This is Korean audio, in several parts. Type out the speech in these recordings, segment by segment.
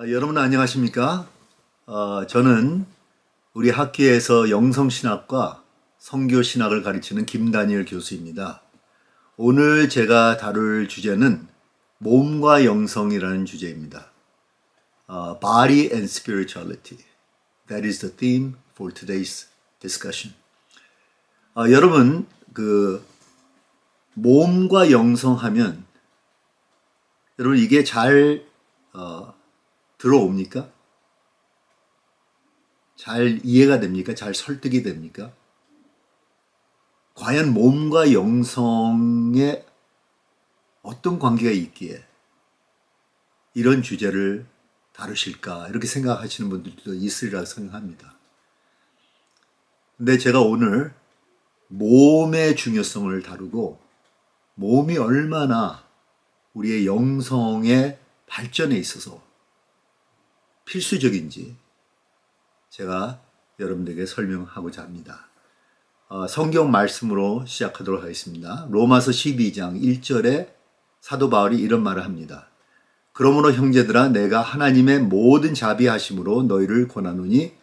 여러분 안녕하십니까? 저는 우리 학교에서 영성신학과 성교신학을 가르치는 김다니엘 교수입니다. 오늘 제가 다룰 주제는 몸과 영성이라는 주제입니다. Body and Spirituality. That is the theme for today's discussion. 여러분, 몸과 영성 하면 여러분 이게 잘 들어옵니까? 잘 이해가 됩니까? 잘 설득이 됩니까? 과연 몸과 영성에 어떤 관계가 있기에 이런 주제를 다루실까? 이렇게 생각하시는 분들도 있으리라 생각합니다. 근데 제가 오늘 몸의 중요성을 다루고 몸이 얼마나 우리의 영성의 발전에 있어서 필수적인지 제가 여러분들에게 설명하고자 합니다. 성경 말씀으로 시작하도록 하겠습니다. 로마서 12장 1절에 사도 바울이 이런 말을 합니다. 그러므로 형제들아 내가 하나님의 모든 자비하심으로 너희를 권하노니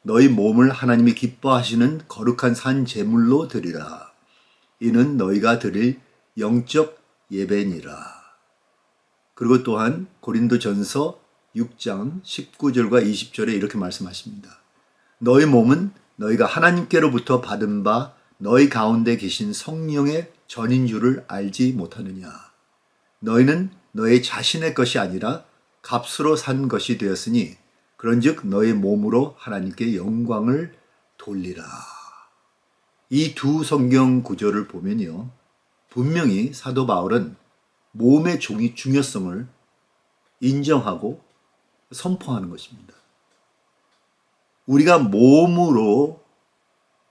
너희 몸을 하나님이 기뻐하시는 거룩한 산 제물로 드리라. 이는 너희가 드릴 영적 예배니라. 그리고 또한 고린도전서 6장 19절과 20절에 이렇게 말씀하십니다. 너희 몸은 너희가 하나님께로부터 받은 바 너희 가운데 계신 성령의 전인 줄을 알지 못하느냐. 너희는 너희 자신의 것이 아니라 값으로 산 것이 되었으니 그런즉 너희 몸으로 하나님께 영광을 돌리라. 이 두 성경 구절을 보면요. 분명히 사도 바울은 몸의 중요성을 인정하고 선포하는 것입니다. 우리가 몸으로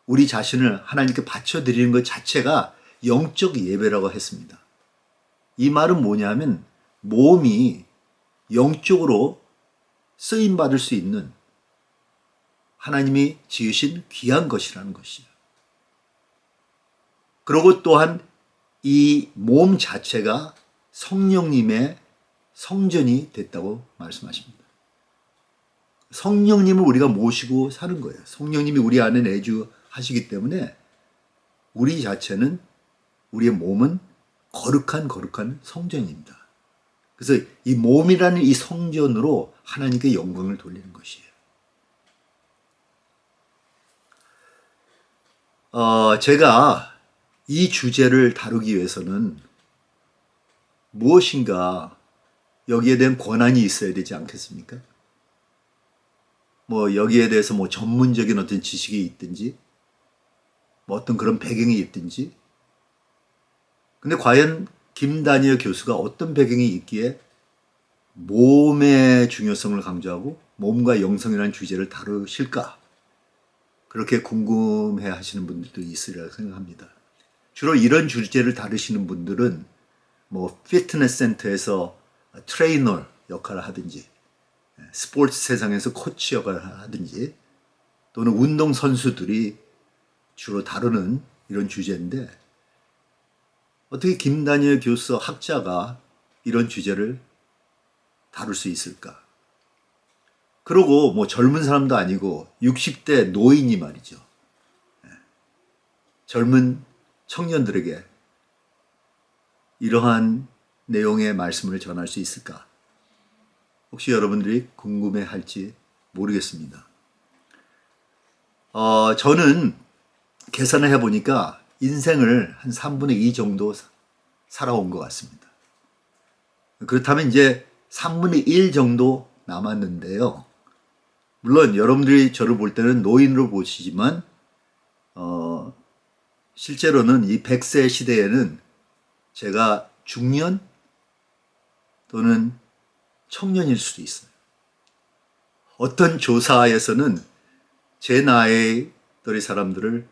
우리 자신을 하나님께 바쳐드리는 것 자체가 영적 예배라고 했습니다. 이 말은 뭐냐면 몸이 영적으로 쓰임받을 수 있는 하나님이 지으신 귀한 것이라는 것이에요. 그리고 또한 이 몸 자체가 성령님의 성전이 됐다고 말씀하십니다. 성령님을 우리가 모시고 사는 거예요. 성령님이 우리 안에 내주하시기 때문에 우리 자체는 우리의 몸은 거룩한 성전입니다. 그래서 이 몸이라는 이 성전으로 하나님께 영광을 돌리는 것이에요. 제가 이 주제를 다루기 위해서는 무엇인가 여기에 대한 권한이 있어야 되지 않겠습니까? 여기에 대해서 전문적인 어떤 지식이 있든지, 어떤 그런 배경이 있든지. 근데 과연 김다니엘 교수가 어떤 배경이 있기에 몸의 중요성을 강조하고 몸과 영성이라는 주제를 다루실까? 그렇게 궁금해 하시는 분들도 있으리라 생각합니다. 주로 이런 주제를 다루시는 분들은 피트니스 센터에서 트레이너 역할을 하든지, 스포츠 세상에서 코치 역할을 하든지, 또는 운동선수들이 주로 다루는 이런 주제인데, 어떻게 김다니엘 교수 학자가 이런 주제를 다룰 수 있을까? 그리고 젊은 사람도 아니고 60대 노인이 말이죠. 젊은 청년들에게 이러한 내용의 말씀을 전할 수 있을까? 혹시 여러분들이 궁금해할지 모르겠습니다. 저는 계산을 해보니까 인생을 한 3분의 2 정도 살아온 것 같습니다. 그렇다면 이제 3분의 1 정도 남았는데요. 물론 여러분들이 저를 볼 때는 노인으로 보시지만 실제로는 이 100세 시대에는 제가 중년 또는 청년일 수도 있어요. 어떤 조사에서는 제 나이의 사람들을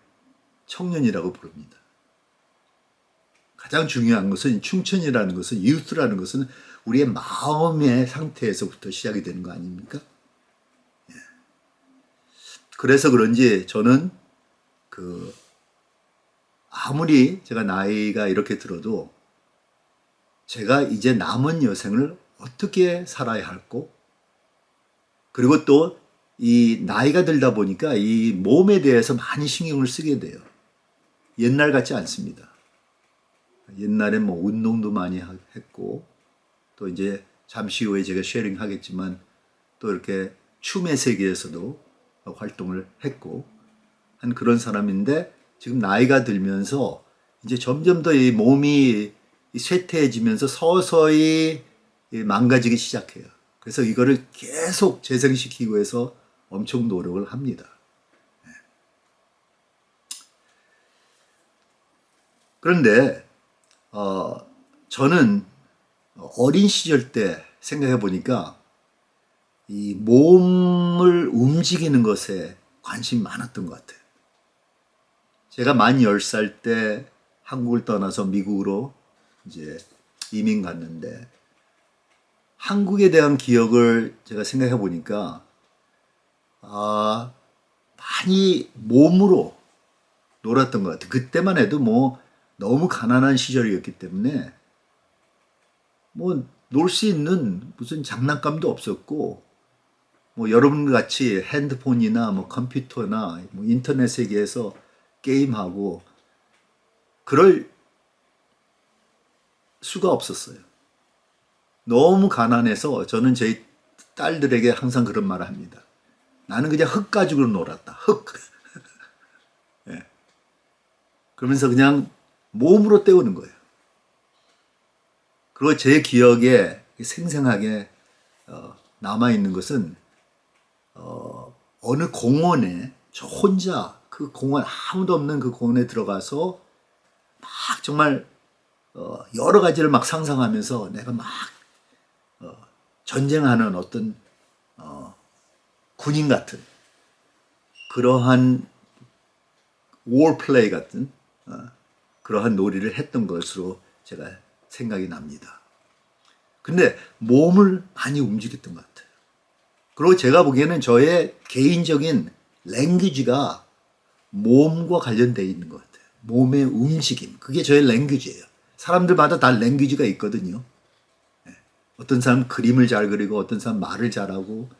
청년이라고 부릅니다. 가장 중요한 것은 청춘이라는 것은, youth라는 것은 우리의 마음의 상태에서부터 시작이 되는 거 아닙니까? 그래서 그런지 저는 아무리 제가 나이가 이렇게 들어도 제가 이제 남은 여생을 어떻게 살아야 할고 그리고 또 이 나이가 들다 보니까 이 몸에 대해서 많이 신경을 쓰게 돼요. 옛날 같지 않습니다. 옛날에 뭐 운동도 많이 했고, 또 이제 잠시 후에 제가 쉐어링 하겠지만 또 이렇게 춤의 세계에서도 활동을 했고 한 그런 사람인데, 지금 나이가 들면서 이제 점점 더 이 몸이 쇠퇴해지면서 서서히 망가지기 시작해요. 그래서 이거를 계속 재생시키기 위해서 엄청 노력을 합니다. 그런데 저는 어린 시절 때 생각해 보니까 이 몸을 움직이는 것에 관심이 많았던 것 같아요. 제가 만 10살 때 한국을 떠나서 미국으로 이제 이민 갔는데, 한국에 대한 기억을 제가 생각해 보니까 많이 몸으로 놀았던 것 같아요. 그때만 해도 뭐 너무 가난한 시절이었기 때문에 뭐 놀 수 있는 무슨 장난감도 없었고, 뭐 여러분 같이 핸드폰이나 뭐 컴퓨터나 뭐 인터넷 세계에서 게임하고 그럴 수가 없었어요. 너무 가난해서 저는 제 딸들에게 항상 그런 말을 합니다. 나는 그냥 흙 가지고 놀았다. 흙. 예. 그러면서 그냥 몸으로 때우는 거예요. 그리고 제 기억에 생생하게 남아있는 것은 어느 공원에 저 혼자 그 공원, 아무도 없는 그 공원에 들어가서 막 정말 여러 가지를 막 상상하면서 내가 막 전쟁하는 어떤 군인 같은 그러한 월플레이 같은 그러한 놀이를 했던 것으로 제가 생각이 납니다. 근데 몸을 많이 움직였던 것 같아요. 그리고 제가 보기에는 저의 개인적인 랭귀지가 몸과 관련되어 있는 것 같아요. 몸의 움직임. 그게 저의 랭귀지예요. 사람들마다 다 랭귀지가 있거든요. 어떤 사람은 그림을 잘 그리고, 어떤 사람은 말을 잘하고,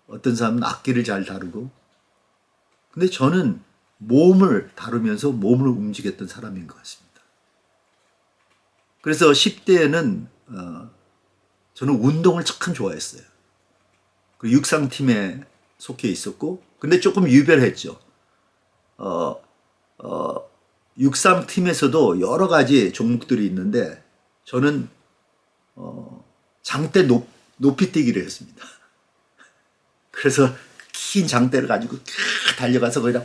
어떤 사람은 악기를 잘 다루고. 근데 저는 몸을 다루면서 몸을 움직였던 사람인 것 같습니다. 그래서 10대에는 저는 운동을 참 좋아했어요. 그 육상팀에 속해 있었고, 근데 조금 유별했죠. 육상팀에서도 여러 가지 종목들이 있는데 저는 장대 높이뛰기를 했습니다. 그래서 긴 장대를 가지고 달려가서 거기다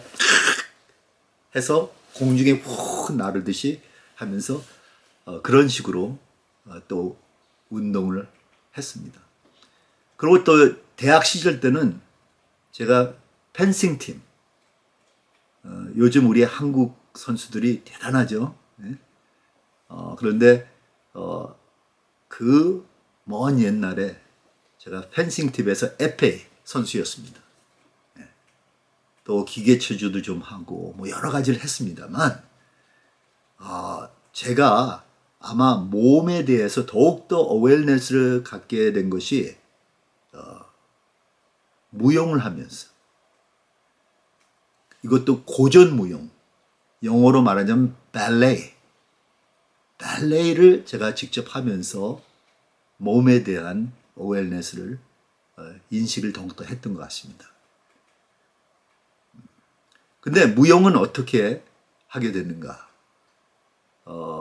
해서 공중에 훅 나르듯이 하면서 그런 식으로 또 운동을 했습니다. 그리고 또 대학 시절 때는 제가 펜싱팀, 요즘 우리 한국 선수들이 대단하죠. 네? 그런데 그 먼 옛날에 제가 펜싱팀에서 FA 선수였습니다. 네. 또 기계체조도 좀 하고 뭐 여러 가지를 했습니다만, 제가 아마 몸에 대해서 더욱더 어웨어네스를 갖게 된 것이 무용을 하면서, 이것도 고전 무용, 영어로 말하자면 발레이를 제가 직접 하면서 몸에 대한 어웨어네스를 인식을 더욱더 했던 것 같습니다. 근데 무용은 어떻게 하게 됐는가?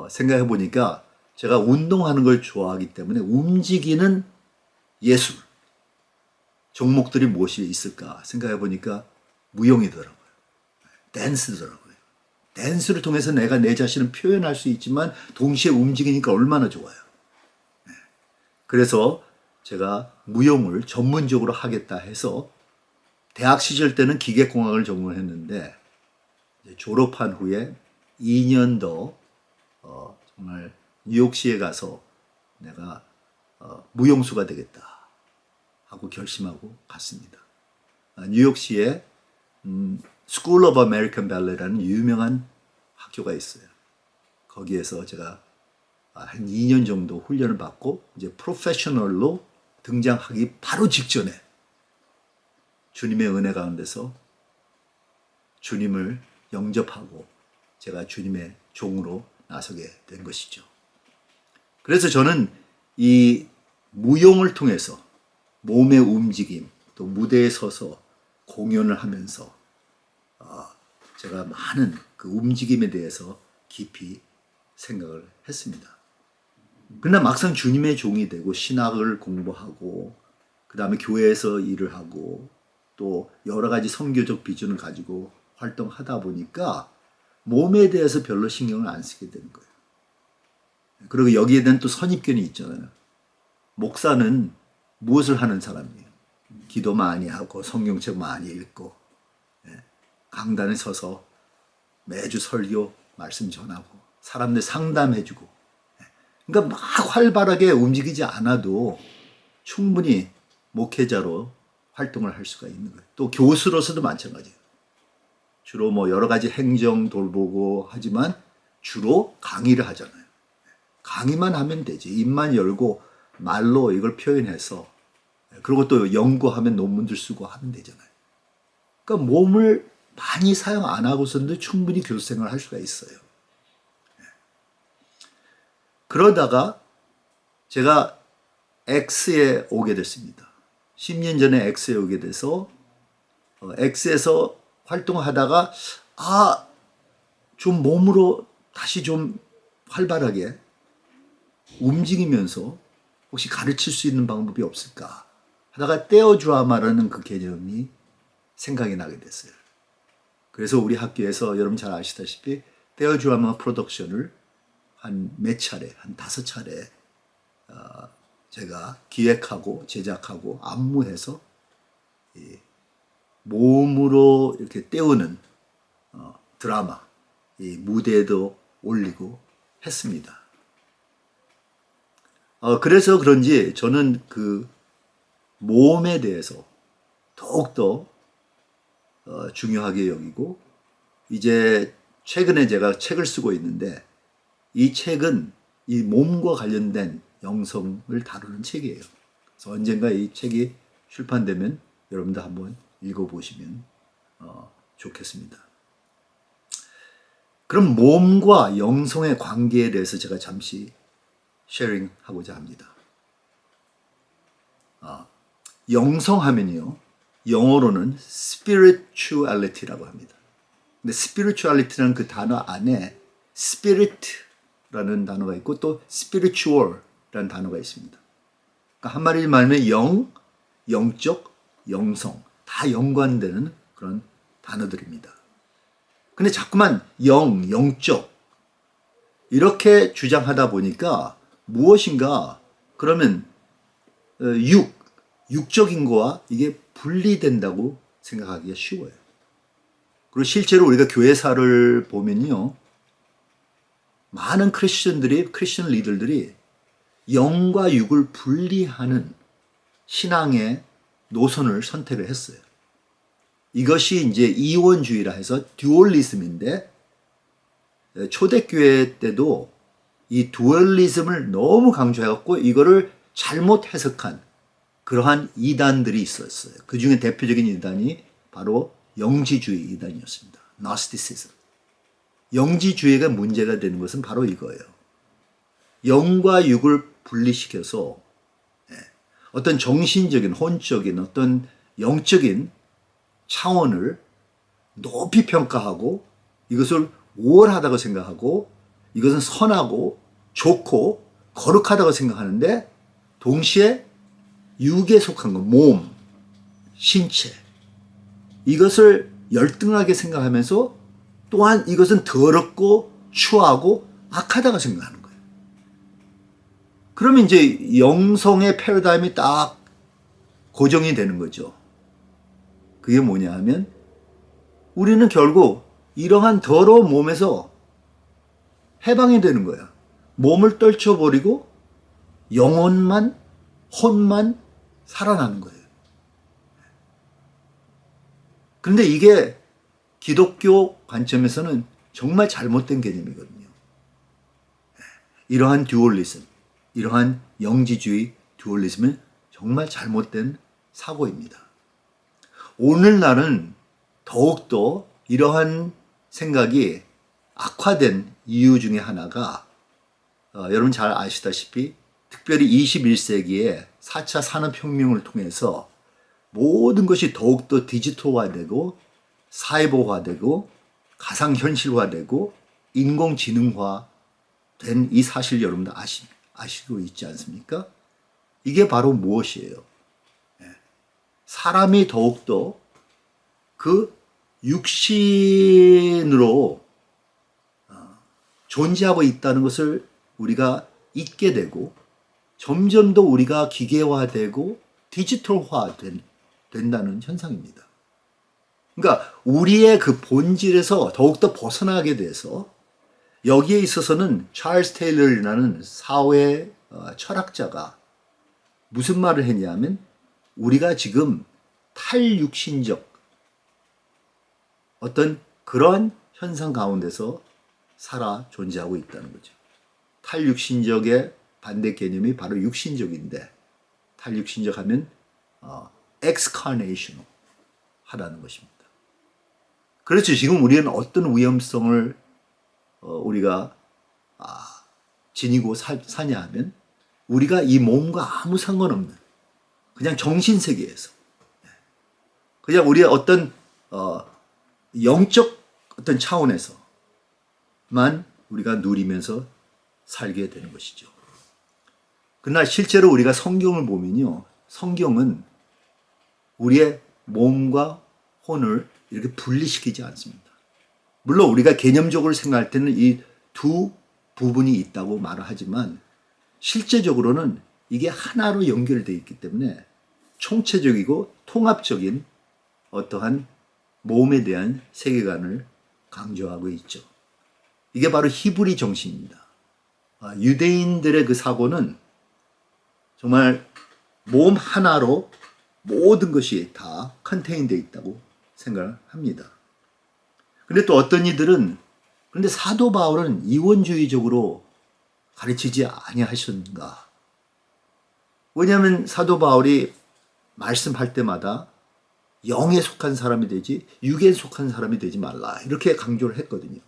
생각해 보니까 제가 운동하는 걸 좋아하기 때문에 움직이는 예술 종목들이 무엇이 있을까 생각해 보니까 무용이더라고요. 댄스더라고요. 댄스를 통해서 내가 내 자신을 표현할 수 있지만 동시에 움직이니까 얼마나 좋아요. 그래서 제가 무용을 전문적으로 하겠다 해서 대학 시절 때는 기계공학을 전공했는데, 졸업한 후에 2년 더 정말 뉴욕시에 가서 내가 무용수가 되겠다 하고 결심하고 갔습니다. 뉴욕시에 School of American Ballet라는 유명한 학교가 있어요. 거기에서 제가 한 2년 정도 훈련을 받고 이제 프로페셔널로 등장하기 바로 직전에 주님의 은혜 가운데서 주님을 영접하고 제가 주님의 종으로 나서게 된 것이죠. 그래서 저는 이 무용을 통해서 몸의 움직임, 또 무대에 서서 공연을 하면서 제가 많은 그 움직임에 대해서 깊이 생각을 했습니다. 그러나 막상 주님의 종이 되고 신학을 공부하고 그 다음에 교회에서 일을 하고 또 여러 가지 선교적 비전을 가지고 활동하다 보니까 몸에 대해서 별로 신경을 안 쓰게 되는 거예요. 그리고 여기에 대한 또 선입견이 있잖아요. 목사는 무엇을 하는 사람이에요? 기도 많이 하고 성경책 많이 읽고 강단에 서서 매주 설교 말씀 전하고 사람들 상담해주고 그러니까 막 활발하게 움직이지 않아도 충분히 목회자로 활동을 할 수가 있는 거예요. 또 교수로서도 마찬가지예요. 주로 뭐 여러 가지 행정 돌보고 하지만 주로 강의를 하잖아요. 강의만 하면 되지. 입만 열고 말로 이걸 표현해서 그리고 또 연구하면 논문들 쓰고 하면 되잖아요. 그러니까 몸을 많이 사용 안 하고서도 충분히 교수 생활을 할 수가 있어요. 그러다가 제가 X에 오게 됐습니다. 10년 전에 X에 오게 돼서 X에서 활동하다가 좀 몸으로 다시 좀 활발하게 움직이면서 혹시 가르칠 수 있는 방법이 없을까 하다가 떼어 드라마라는 그 개념이 생각이 나게 됐어요. 그래서 우리 학교에서 여러분 잘 아시다시피 떼어 드라마 프로덕션을 한 몇 차례, 한 5차례 제가 기획하고 제작하고 안무해서 몸으로 이렇게 떼우는 드라마, 이 무대에도 올리고 했습니다. 그래서 그런지 저는 그 몸에 대해서 더욱더 중요하게 여기고 이제 최근에 제가 책을 쓰고 있는데 이 책은 이 몸과 관련된 영성을 다루는 책이에요. 그래서 언젠가 이 책이 출판되면 여러분도 한번 읽어보시면 좋겠습니다. 그럼 몸과 영성의 관계에 대해서 제가 잠시 쉐어링하고자 합니다. 영성하면요, 영어로는 spirituality라고 합니다. 근데 spirituality라는 그 단어 안에 spirit라는 단어가 있고 또 spiritual라는 단어가 있습니다. 그러니까 한마디로 말하면 영, 영적, 영성 다 연관되는 그런 단어들입니다. 근데 자꾸만 영, 영적 이렇게 주장하다 보니까 무엇인가 그러면 육적인 거와 이게 분리된다고 생각하기가 쉬워요. 그리고 실제로 우리가 교회사를 보면요, 많은 크리스천 리더들이 영과 육을 분리하는 신앙의 노선을 선택을 했어요. 이것이 이제 이원주의라 해서 듀얼리즘인데 초대교회 때도 이 듀얼리즘을 너무 강조해갖고 이거를 잘못 해석한 그러한 이단들이 있었어요. 그 중에 대표적인 이단이 바로 영지주의 이단이었습니다. Gnosticism. 영지주의가 문제가 되는 것은 바로 이거예요. 영과 육을 분리시켜서 어떤 정신적인, 혼적인, 어떤 영적인 차원을 높이 평가하고 이것을 우월하다고 생각하고 이것은 선하고 좋고 거룩하다고 생각하는데 동시에 육에 속한 것, 몸, 신체 이것을 열등하게 생각하면서 또한 이것은 더럽고 추하고 악하다고 생각하는 거예요. 그러면 이제 영성의 패러다임이 딱 고정이 되는 거죠. 그게 뭐냐 하면 우리는 결국 이러한 더러운 몸에서 해방이 되는 거야. 몸을 떨쳐버리고 영혼만, 혼만 살아나는 거예요. 그런데 이게 기독교 관점에서는 정말 잘못된 개념이거든요. 이러한 듀얼리즘, 이러한 영지주의 듀얼리즘은 정말 잘못된 사고입니다. 오늘날은 더욱더 이러한 생각이 악화된 이유 중에 하나가 여러분 잘 아시다시피 특별히 21세기에 4차 산업혁명을 통해서 모든 것이 더욱더 디지털화되고 사이버화되고 가상현실화되고 인공지능화 된 이 사실 여러분들 아시고 있지 않습니까? 이게 바로 무엇이에요? 사람이 더욱더 그 육신으로 존재하고 있다는 것을 우리가 잊게 되고 점점 더 우리가 기계화되고 디지털화 된다는 현상입니다. 그러니까 우리의 그 본질에서 더욱더 벗어나게 돼서 여기에 있어서는 찰스 테일러라는 사회 철학자가 무슨 말을 했냐면 우리가 지금 탈육신적 어떤 그러한 현상 가운데서 살아 존재하고 있다는 거죠. 탈육신적의 반대 개념이 바로 육신적인데 탈육신적 하면 excarnational 하라는 것입니다. 그렇죠. 지금 우리는 어떤 위험성을 우리가 지니고 사냐 하면 우리가 이 몸과 아무 상관없는 그냥 정신세계에서 그냥 우리의 어떤 영적 어떤 차원에서만 우리가 누리면서 살게 되는 것이죠. 그러나 실제로 우리가 성경을 보면요. 성경은 우리의 몸과 혼을 이렇게 분리시키지 않습니다. 물론 우리가 개념적으로 생각할 때는 이 두 부분이 있다고 말을 하지만 실제적으로는 이게 하나로 연결되어 있기 때문에 총체적이고 통합적인 어떠한 몸에 대한 세계관을 강조하고 있죠. 이게 바로 히브리 정신입니다. 유대인들의 그 사고는 정말 몸 하나로 모든 것이 다 컨테인되어 있다고 생각을 합니다. 근데 또 어떤 이들은 근데 사도 바울은 이원주의적으로 가르치지 아니하셨는가? 왜냐하면 사도 바울이 말씀할 때마다 영에 속한 사람이 되지 육에 속한 사람이 되지 말라 이렇게 강조를 했거든요.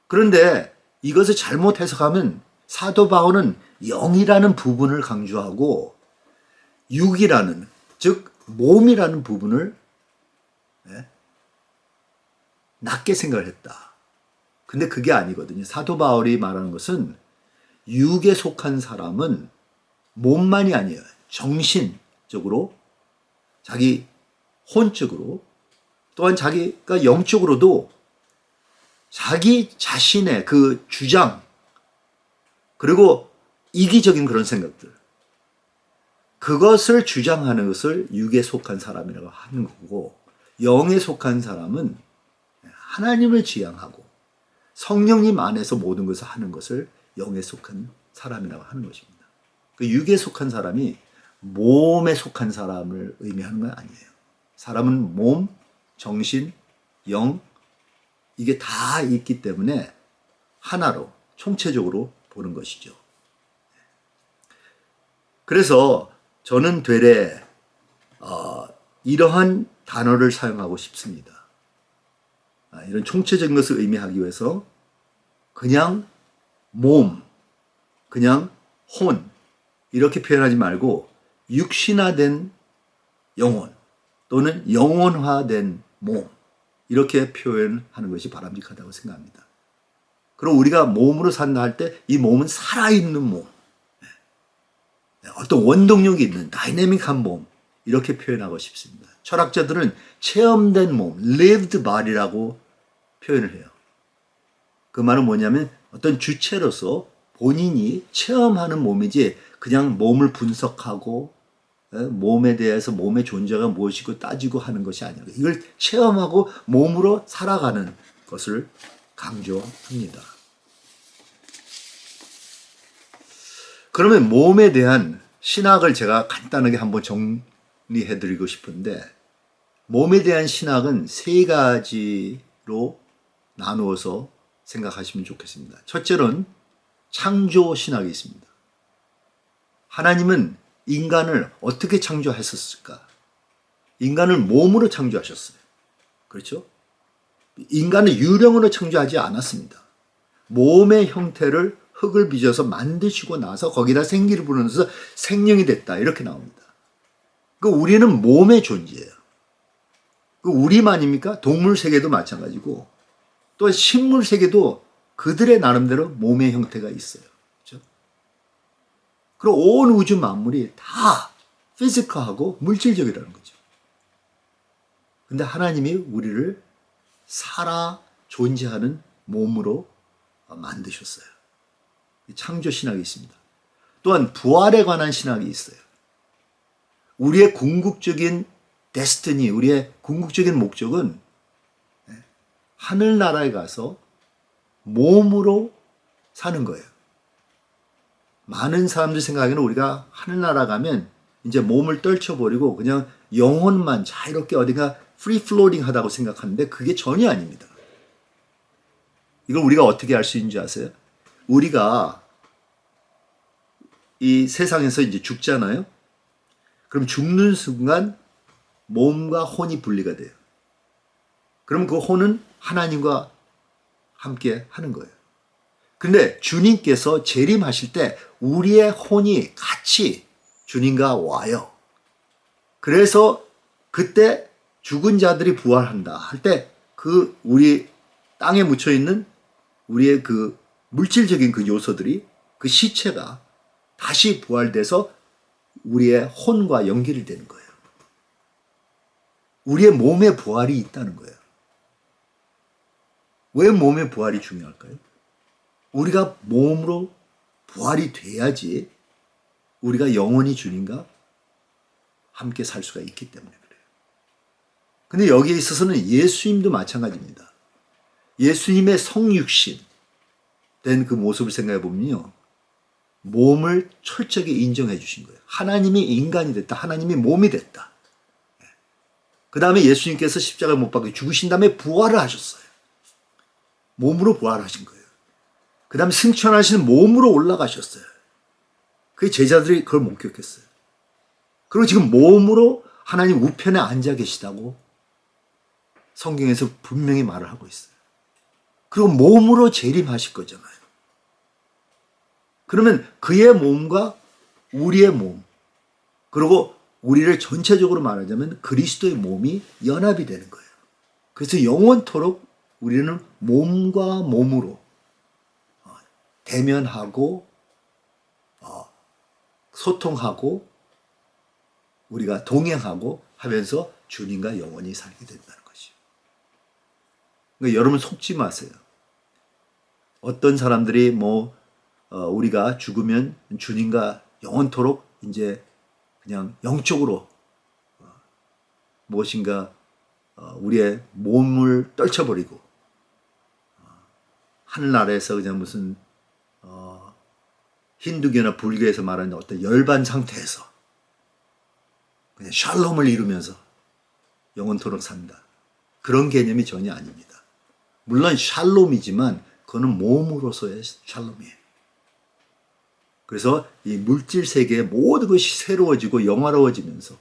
그런데 이것을 잘못 해석하면 사도 바울은 영이라는 부분을 강조하고 육이라는 즉 몸이라는 부분을 낮게 생각을 했다. 근데 그게 아니거든요. 사도 바울이 말하는 것은 육에 속한 사람은 몸만이 아니에요. 정신적으로 자기 혼적으로 또한 자기가 영적으로도 자기 자신의 그 주장 그리고 이기적인 그런 생각들 그것을 주장하는 것을 육에 속한 사람이라고 하는 거고 영에 속한 사람은 하나님을 지향하고 성령님 안에서 모든 것을 하는 것을 영에 속한 사람이라고 하는 것입니다. 그 육에 속한 사람이 몸에 속한 사람을 의미하는 건 아니에요. 사람은 몸, 정신, 영 이게 다 있기 때문에 하나로 총체적으로 보는 것이죠. 그래서 저는 되레 이러한 단어를 사용하고 싶습니다. 이런 총체적인 것을 의미하기 위해서 그냥 몸, 그냥 혼 이렇게 표현하지 말고 육신화된 영혼 또는 영혼화된 몸 이렇게 표현하는 것이 바람직하다고 생각합니다. 그럼 우리가 몸으로 산다 할 때 이 몸은 살아있는 몸, 어떤 원동력이 있는 다이내믹한 몸 이렇게 표현하고 싶습니다. 철학자들은 체험된 몸, lived body라고 표현을 해요. 그 말은 뭐냐면 어떤 주체로서 본인이 체험하는 몸이지 그냥 몸을 분석하고 몸에 대해서 몸의 존재가 무엇이고 따지고 하는 것이 아니라 이걸 체험하고 몸으로 살아가는 것을 강조합니다. 그러면 몸에 대한 신학을 제가 간단하게 한번 정리해드리고 싶은데 몸에 대한 신학은 세 가지로 나누어서 생각하시면 좋겠습니다. 첫째는 창조 신학이 있습니다. 하나님은 인간을 어떻게 창조하셨을까? 인간을 몸으로 창조하셨어요. 그렇죠? 인간을 유령으로 창조하지 않았습니다. 몸의 형태를 흙을 빚어서 만드시고 나서 거기다 생기를 불어넣어서 생명이 됐다. 이렇게 나옵니다. 그 우리는 몸의 존재예요. 그 우리만입니까? 동물 세계도 마찬가지고 또 식물 세계도 그들의 나름대로 몸의 형태가 있어요. 그렇죠? 그리고 온 우주 만물이 다 피지컬하고 물질적이라는 거죠. 근데 하나님이 우리를 살아 존재하는 몸으로 만드셨어요. 창조 신학이 있습니다. 또한 부활에 관한 신학이 있어요. 우리의 궁극적인 데스티니, 우리의 궁극적인 목적은 하늘나라에 가서 몸으로 사는 거예요. 많은 사람들 생각에는 우리가 하늘나라 가면 이제 몸을 떨쳐버리고 그냥 영혼만 자유롭게 어디가 프리 플로팅 하다고 생각하는데 그게 전혀 아닙니다. 이걸 우리가 어떻게 알 수 있는지 아세요? 우리가 이 세상에서 이제 죽잖아요. 그럼 죽는 순간 몸과 혼이 분리가 돼요. 그럼 그 혼은 하나님과 함께 하는 거예요. 근데 주님께서 재림하실 때 우리의 혼이 같이 주님과 와요. 그래서 그때 죽은 자들이 부활한다 할 때 그 우리 땅에 묻혀 있는 우리의 그 물질적인 그 요소들이 그 시체가 다시 부활돼서 우리의 혼과 연결이 되는 거예요. 우리의 몸에 부활이 있다는 거예요. 왜 몸의 부활이 중요할까요? 우리가 몸으로 부활이 돼야지 우리가 영원히 주님과 함께 살 수가 있기 때문에 그래요. 근데 여기에 있어서는 예수님도 마찬가지입니다. 예수님의 성육신 된 그 모습을 생각해 보면요. 몸을 철저하게 인정해 주신 거예요. 하나님이 인간이 됐다. 하나님이 몸이 됐다. 그 다음에 예수님께서 십자가에 못 박혀 죽으신 다음에 부활을 하셨어요. 몸으로 부활하신 거예요. 그 다음에 승천하시는 몸으로 올라가셨어요. 그 제자들이 그걸 목격했어요. 그리고 지금 몸으로 하나님 우편에 앉아 계시다고 성경에서 분명히 말을 하고 있어요. 그리고 몸으로 재림하실 거잖아요. 그러면 그의 몸과 우리의 몸, 그리고 우리를 전체적으로 말하자면 그리스도의 몸이 연합이 되는 거예요. 그래서 영원토록 우리는 몸과 몸으로 대면하고 소통하고 우리가 동행하고 하면서 주님과 영원히 살게 된다는 것이죠. 그러니까 여러분 속지 마세요. 어떤 사람들이 우리가 죽으면 주님과 영원토록 이제 그냥 영적으로 무엇인가 우리의 몸을 떨쳐버리고 하늘나라에서 그냥 무슨 힌두교나 불교에서 말하는 어떤 열반 상태에서 그냥 샬롬을 이루면서 영원토록 산다. 그런 개념이 전혀 아닙니다. 물론 샬롬이지만 그거는 몸으로서의 샬롬이에요. 그래서 이 물질 세계의 모든 것이 새로워지고 영화로워지면서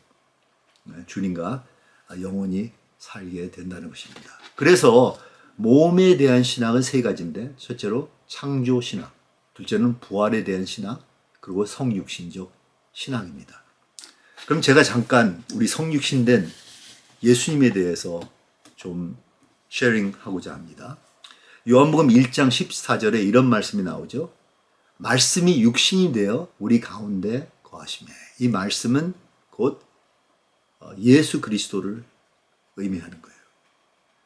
주님과 영원히 살게 된다는 것입니다. 그래서 몸에 대한 신학은 세 가지인데 첫째로 창조 신학, 둘째는 부활에 대한 신학, 그리고 성육신적 신학입니다. 그럼 제가 잠깐 우리 성육신된 예수님에 대해서 좀 쉐어링하고자 합니다. 요한복음 1장 14절에 이런 말씀이 나오죠. 말씀이 육신이 되어 우리 가운데 거하시매. 이 말씀은 곧 예수 그리스도를 의미하는 거예요.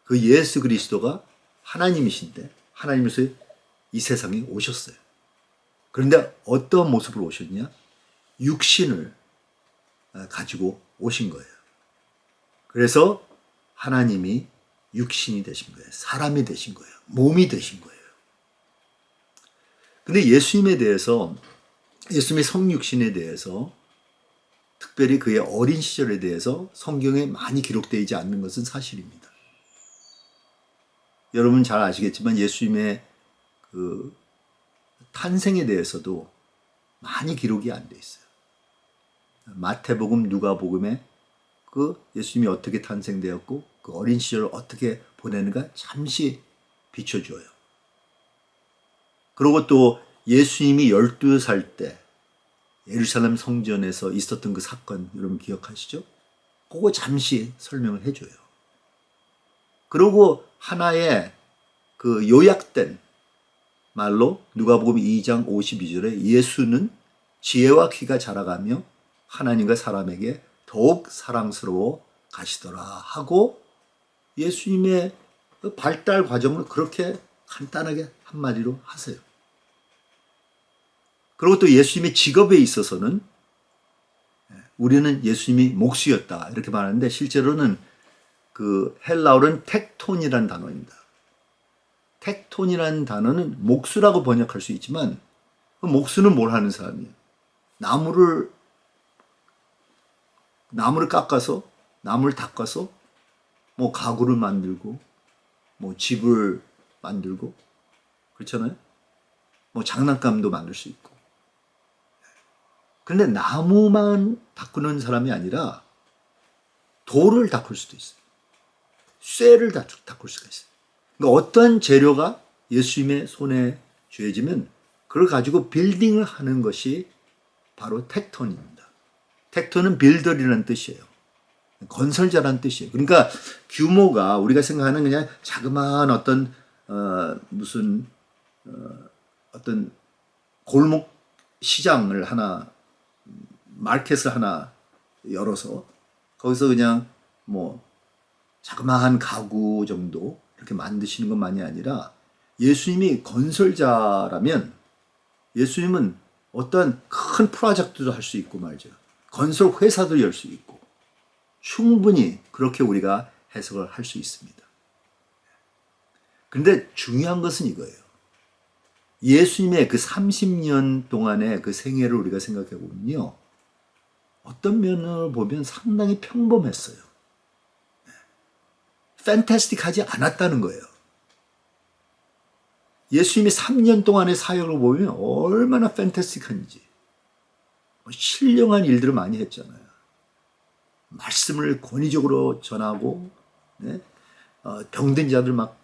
그 예수 그리스도가 하나님이신데 하나님에서 이 세상에 오셨어요. 그런데 어떤 모습으로 오셨냐? 육신을 가지고 오신 거예요. 그래서 하나님이 육신이 되신 거예요. 사람이 되신 거예요. 몸이 되신 거예요. 근데 예수님에 대해서, 예수님의 성육신에 대해서, 특별히 그의 어린 시절에 대해서 성경에 많이 기록되어 있지 않는 것은 사실입니다. 여러분 잘 아시겠지만 예수님의 그 탄생에 대해서도 많이 기록이 안 돼 있어요. 마태복음, 누가복음에 그 예수님이 어떻게 탄생되었고 그 어린 시절을 어떻게 보내는가 잠시 비춰줘요. 그리고 또 예수님이 12살 때 예루살렘 성전에서 있었던 그 사건 여러분 기억하시죠? 그거 잠시 설명을 해줘요. 그리고 하나의 그 요약된 말로 누가복음 2장 52절에 예수는 지혜와 키가 자라가며 하나님과 사람에게 더욱 사랑스러워 가시더라 하고 예수님의 그 발달 과정을 그렇게 간단하게 한마디로 하세요. 그리고 또 예수님의 직업에 있어서는 우리는 예수님이 목수였다 이렇게 말하는데 실제로는 그 헬라어는 텍톤이라는 단어입니다. 텍톤이라는 단어는 목수라고 번역할 수 있지만 그 목수는 뭘 하는 사람이에요? 나무를 깎아서 나무를 닦아서 뭐 가구를 만들고 뭐 집을 만들고 그렇잖아요. 뭐 장난감도 만들 수 있고. 그런데 나무만 닦는 사람이 아니라 돌을 닦을 수도 있어요. 쇠를 닦을 수가 있어요. 그러니까 어떤 재료가 예수님의 손에 쥐어지면 그걸 가지고 빌딩을 하는 것이 바로 텍톤입니다. 텍톤은 빌더리라는 뜻이에요. 건설자라는 뜻이에요. 그러니까 규모가 우리가 생각하는 그냥 자그마한 어떤 어떤 골목 시장을 하나 마켓을 하나 열어서 거기서 그냥 뭐 자그마한 가구 정도 이렇게 만드시는 것만이 아니라 예수님이 건설자라면 예수님은 어떤 큰 프로젝트도 할 수 있고 말이죠. 건설 회사도 열 수 있고 충분히 그렇게 우리가 해석을 할 수 있습니다. 그런데 중요한 것은 이거예요. 예수님의 그 30년 동안의 그 생애를 우리가 생각해 보면요. 어떤 면을 보면 상당히 평범했어요. 팬타스틱하지 않았다는 거예요. 예수님이 3년 동안의 사역을 보면 얼마나 팬타스틱한지 신령한 일들을 많이 했잖아요. 말씀을 권위적으로 전하고 병든 자들 막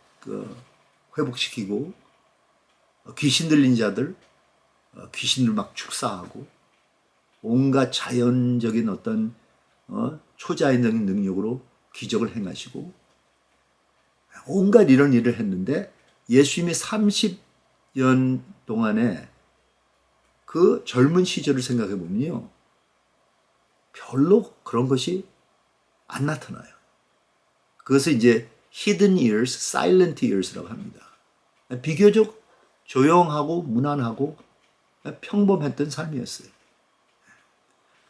회복시키고 귀신 들린 자들 귀신들 막 축사하고 온갖 자연적인 어떤 초자연적인 능력으로 기적을 행하시고 온갖 이런 일을 했는데 예수님이 30년 동안에 그 젊은 시절을 생각해 보면요. 별로 그런 것이 안 나타나요. 그것을 이제 hidden years, silent years라고 합니다. 비교적 조용하고 무난하고 평범했던 삶이었어요.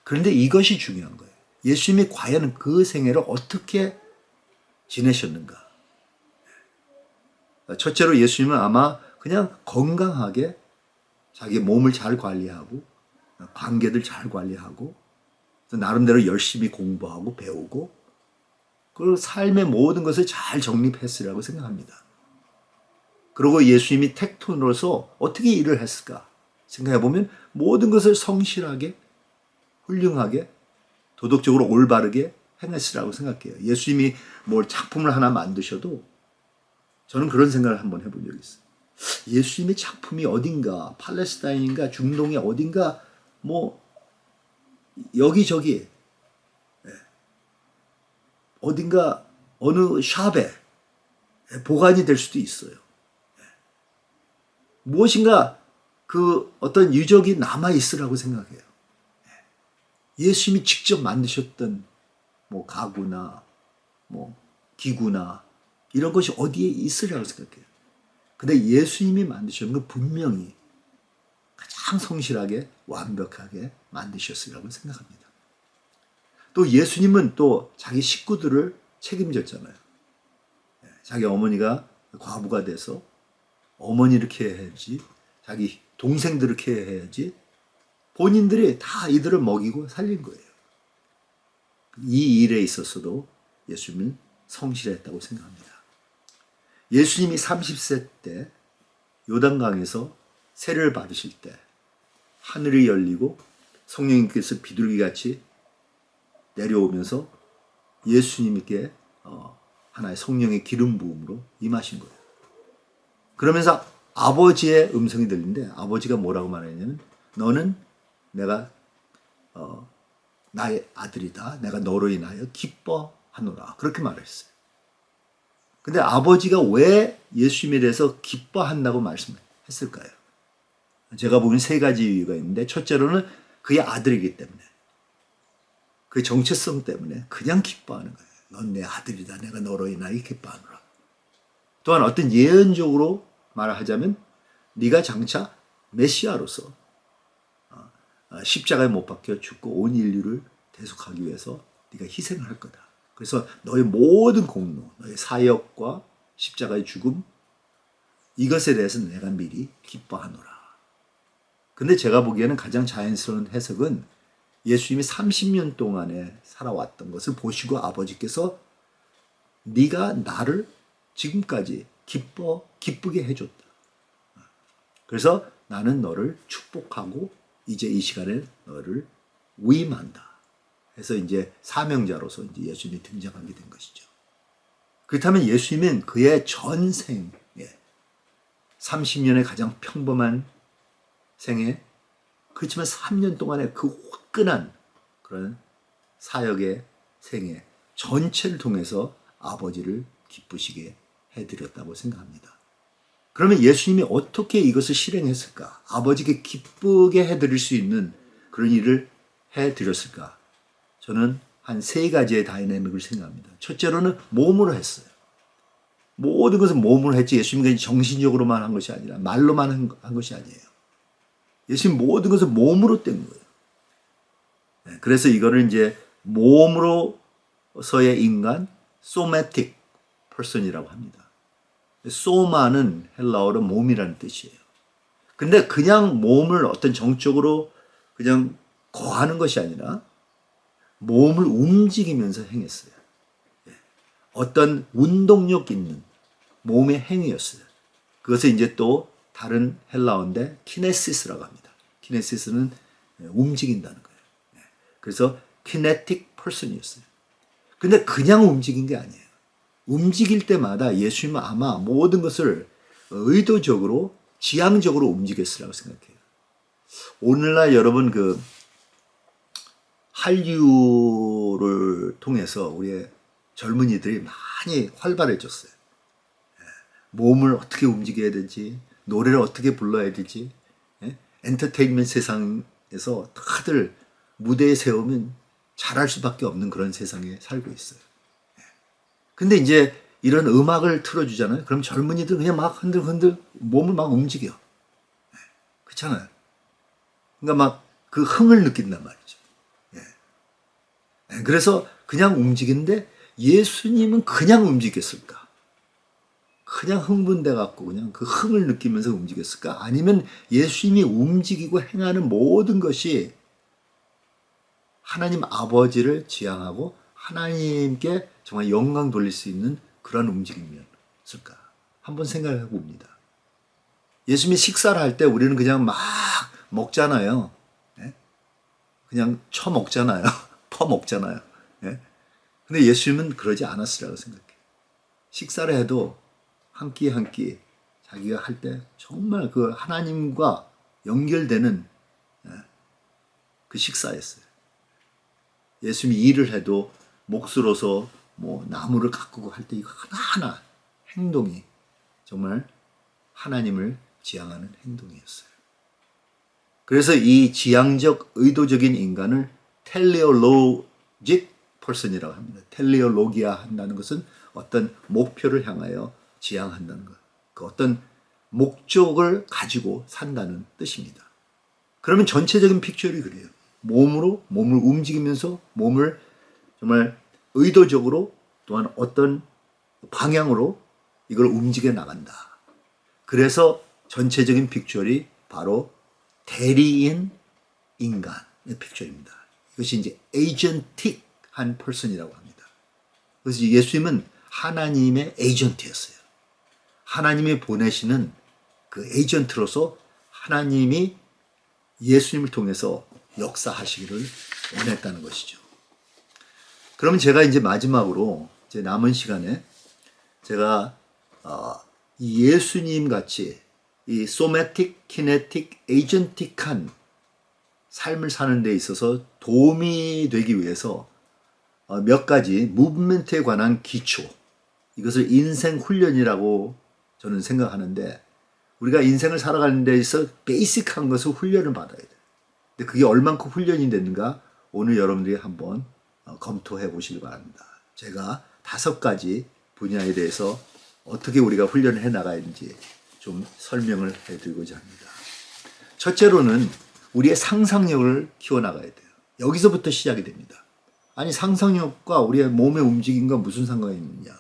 그런데 이것이 중요한 거예요. 예수님이 과연 그 생애를 어떻게 지내셨는가? 첫째로 예수님은 아마 그냥 건강하게 자기 몸을 잘 관리하고 관계들 잘 관리하고 나름대로 열심히 공부하고 배우고 그 삶의 모든 것을 잘 정립했으리라고 생각합니다. 그리고 예수님이 텍톤으로서 어떻게 일을 했을까 생각해보면 모든 것을 성실하게 훌륭하게 도덕적으로 올바르게 행했으리라고 생각해요. 예수님이 뭘 작품을 하나 만드셔도 저는 그런 생각을 한번 해본 적이 있어요. 예수님의 작품이 어딘가 팔레스타인인가 중동의 어딘가 뭐 여기저기 어딘가 어느 샵에 보관이 될 수도 있어요. 무엇인가 그 어떤 유적이 남아있으라고 생각해요. 예수님이 직접 만드셨던 뭐 가구나 뭐 기구나 이런 것이 어디에 있으라고 생각해요. 근데 예수님이 만드신 건 분명히 가장 성실하게 완벽하게 만드셨으라고 생각합니다. 또 예수님은 또 자기 식구들을 책임졌잖아요. 자기 어머니가 과부가 돼서 어머니 이렇게 해야지, 자기 동생들 이렇게 해야지, 본인들이 다 이들을 먹이고 살린 거예요. 이 일에 있어서도 예수님은 성실했다고 생각합니다. 예수님이 30세 때 요단강에서 세례를 받으실 때 하늘이 열리고 성령님께서 비둘기같이 내려오면서 예수님께 하나의 성령의 기름 부음으로 임하신 거예요. 그러면서 아버지의 음성이 들리는데 아버지가 뭐라고 말했냐면 너는 내가 나의 아들이다. 내가 너로 인하여 기뻐하노라. 그렇게 말했어요. 근데 아버지가 왜 예수님에 대해서 기뻐한다고 말씀했을까요? 제가 보기엔 세 가지 이유가 있는데 첫째로는 그의 아들이기 때문에 그의 정체성 때문에 그냥 기뻐하는 거예요. 넌 내 아들이다. 내가 너로 인하여 기뻐하노라. 또한 어떤 예언적으로 말하자면 네가 장차 메시아로서 십자가에 못 박혀 죽고 온 인류를 대속하기 위해서 네가 희생을 할 거다. 그래서 너의 모든 공로, 너의 사역과 십자가의 죽음 이것에 대해서는 내가 미리 기뻐하노라. 근데 제가 보기에는 가장 자연스러운 해석은 예수님이 30년 동안에 살아왔던 것을 보시고 아버지께서 네가 나를 지금까지 기쁘게 해줬다. 그래서 나는 너를 축복하고 이제 이 시간에 너를 위임한다. 해서 이제 사명자로서 이제 예수님이 등장하게 된 것이죠. 그렇다면 예수님은 그의 전생에 30년의 가장 평범한 생에 그렇지만 3년 동안의 그 화끈한 그런 사역의 생애 전체를 통해서 아버지를 기쁘시게 해드렸다고 생각합니다. 그러면 예수님이 어떻게 이것을 실행했을까? 아버지께 기쁘게 해드릴 수 있는 그런 일을 해드렸을까? 저는 한 세 가지의 다이내믹을 생각합니다. 첫째로는 몸으로 했어요. 모든 것은 몸으로 했지 예수님이 정신적으로만 한 것이 아니라 말로만 한 것이 아니에요. 예수님 모든 것을 몸으로 뗀 거예요. 그래서 이거를 이제 몸으로서의 인간, somatic person이라고 합니다. 소마는 헬라어로 몸이라는 뜻이에요. 근데 그냥 몸을 어떤 정적으로 그냥 거하는 것이 아니라 몸을 움직이면서 행했어요. 어떤 운동력 있는 몸의 행위였어요. 그것을 이제 또 다른 헬라어인데 키네시스라고 합니다. 키네시스는 움직인다는 거예요. 그래서 kinetic person이었어요. 근데 그냥 움직인 게 아니에요. 움직일 때마다 예수님은 아마 모든 것을 의도적으로 지향적으로 움직였으라고 생각해요. 오늘날 여러분 그 한류를 통해서 우리의 젊은이들이 많이 활발해졌어요. 몸을 어떻게 움직여야 되지, 노래를 어떻게 불러야 되지, 엔터테인먼트 세상에서 다들 무대에 세우면 잘할 수밖에 없는 그런 세상에 살고 있어요. 근데 이제 이런 음악을 틀어주잖아요. 그럼 젊은이들 그냥 막 흔들흔들 몸을 막 움직여. 그렇잖아요. 그러니까 막 그 흥을 느낀단 말이죠. 그래서 그냥 움직이는데 예수님은 그냥 움직였을까? 그냥 흥분돼 갖고 그냥 그 흥을 느끼면서 움직였을까? 아니면 예수님이 움직이고 행하는 모든 것이 하나님 아버지를 지향하고 하나님께 정말 영광 돌릴 수 있는 그런 움직임이었을까? 한번 생각해 봅니다. 예수님이 식사를 할 때 우리는 그냥 막 먹잖아요. 그냥 처먹잖아요. 퍼먹잖아요. 근데 예수님은 그러지 않았으라고 생각해요. 식사를 해도 한 끼 한 끼 자기가 할 때 정말 그 하나님과 연결되는 그 식사였어요. 예수님이 일을 해도 몫으로서 뭐 나무를 가꾸고 할 때 이거 하나하나 행동이 정말 하나님을 지향하는 행동이었어요. 그래서 이 지향적 의도적인 인간을 텔레올로직 퍼슨이라고 합니다. 텔레올로기아 한다는 것은 어떤 목표를 향하여 지향한다는 것. 그 어떤 목적을 가지고 산다는 뜻입니다. 그러면 전체적인 픽처리 그래요. 몸을 움직이면서 몸을 정말 의도적으로 또한 어떤 방향으로 이걸 움직여 나간다. 그래서 전체적인 픽처리 바로 대리인 인간의 픽처입니다. 이것이 이제 에이전틱한 퍼슨이라고 합니다. 그래서 예수님은 하나님의 에이전트였어요. 하나님이 보내시는 그 에이전트로서 하나님이 예수님을 통해서 역사하시기를 원했다는 것이죠. 그럼 제가 이제 마지막으로 이제 남은 시간에 제가 이 예수님 같이 이 소매틱, 키네틱, 에이전틱한 삶을 사는 데 있어서 도움이 되기 위해서 몇 가지 무브멘트에 관한 기초, 이것을 인생 훈련이라고 저는 생각하는데, 우리가 인생을 살아가는 데 있어 베이직한 것을 훈련을 받아야 돼요. 근데 그게 얼만큼 훈련이 됐는가 오늘 여러분들이 한번 검토해 보시기 바랍니다. 제가 5가지 분야에 대해서 어떻게 우리가 훈련을 해 나가야 하는지 좀 설명을 해 드리고자 합니다. 첫째로는 우리의 상상력을 키워나가야 돼요. 여기서부터 시작이 됩니다. 아니, 상상력과 우리의 몸의 움직임과 무슨 상관이 있느냐.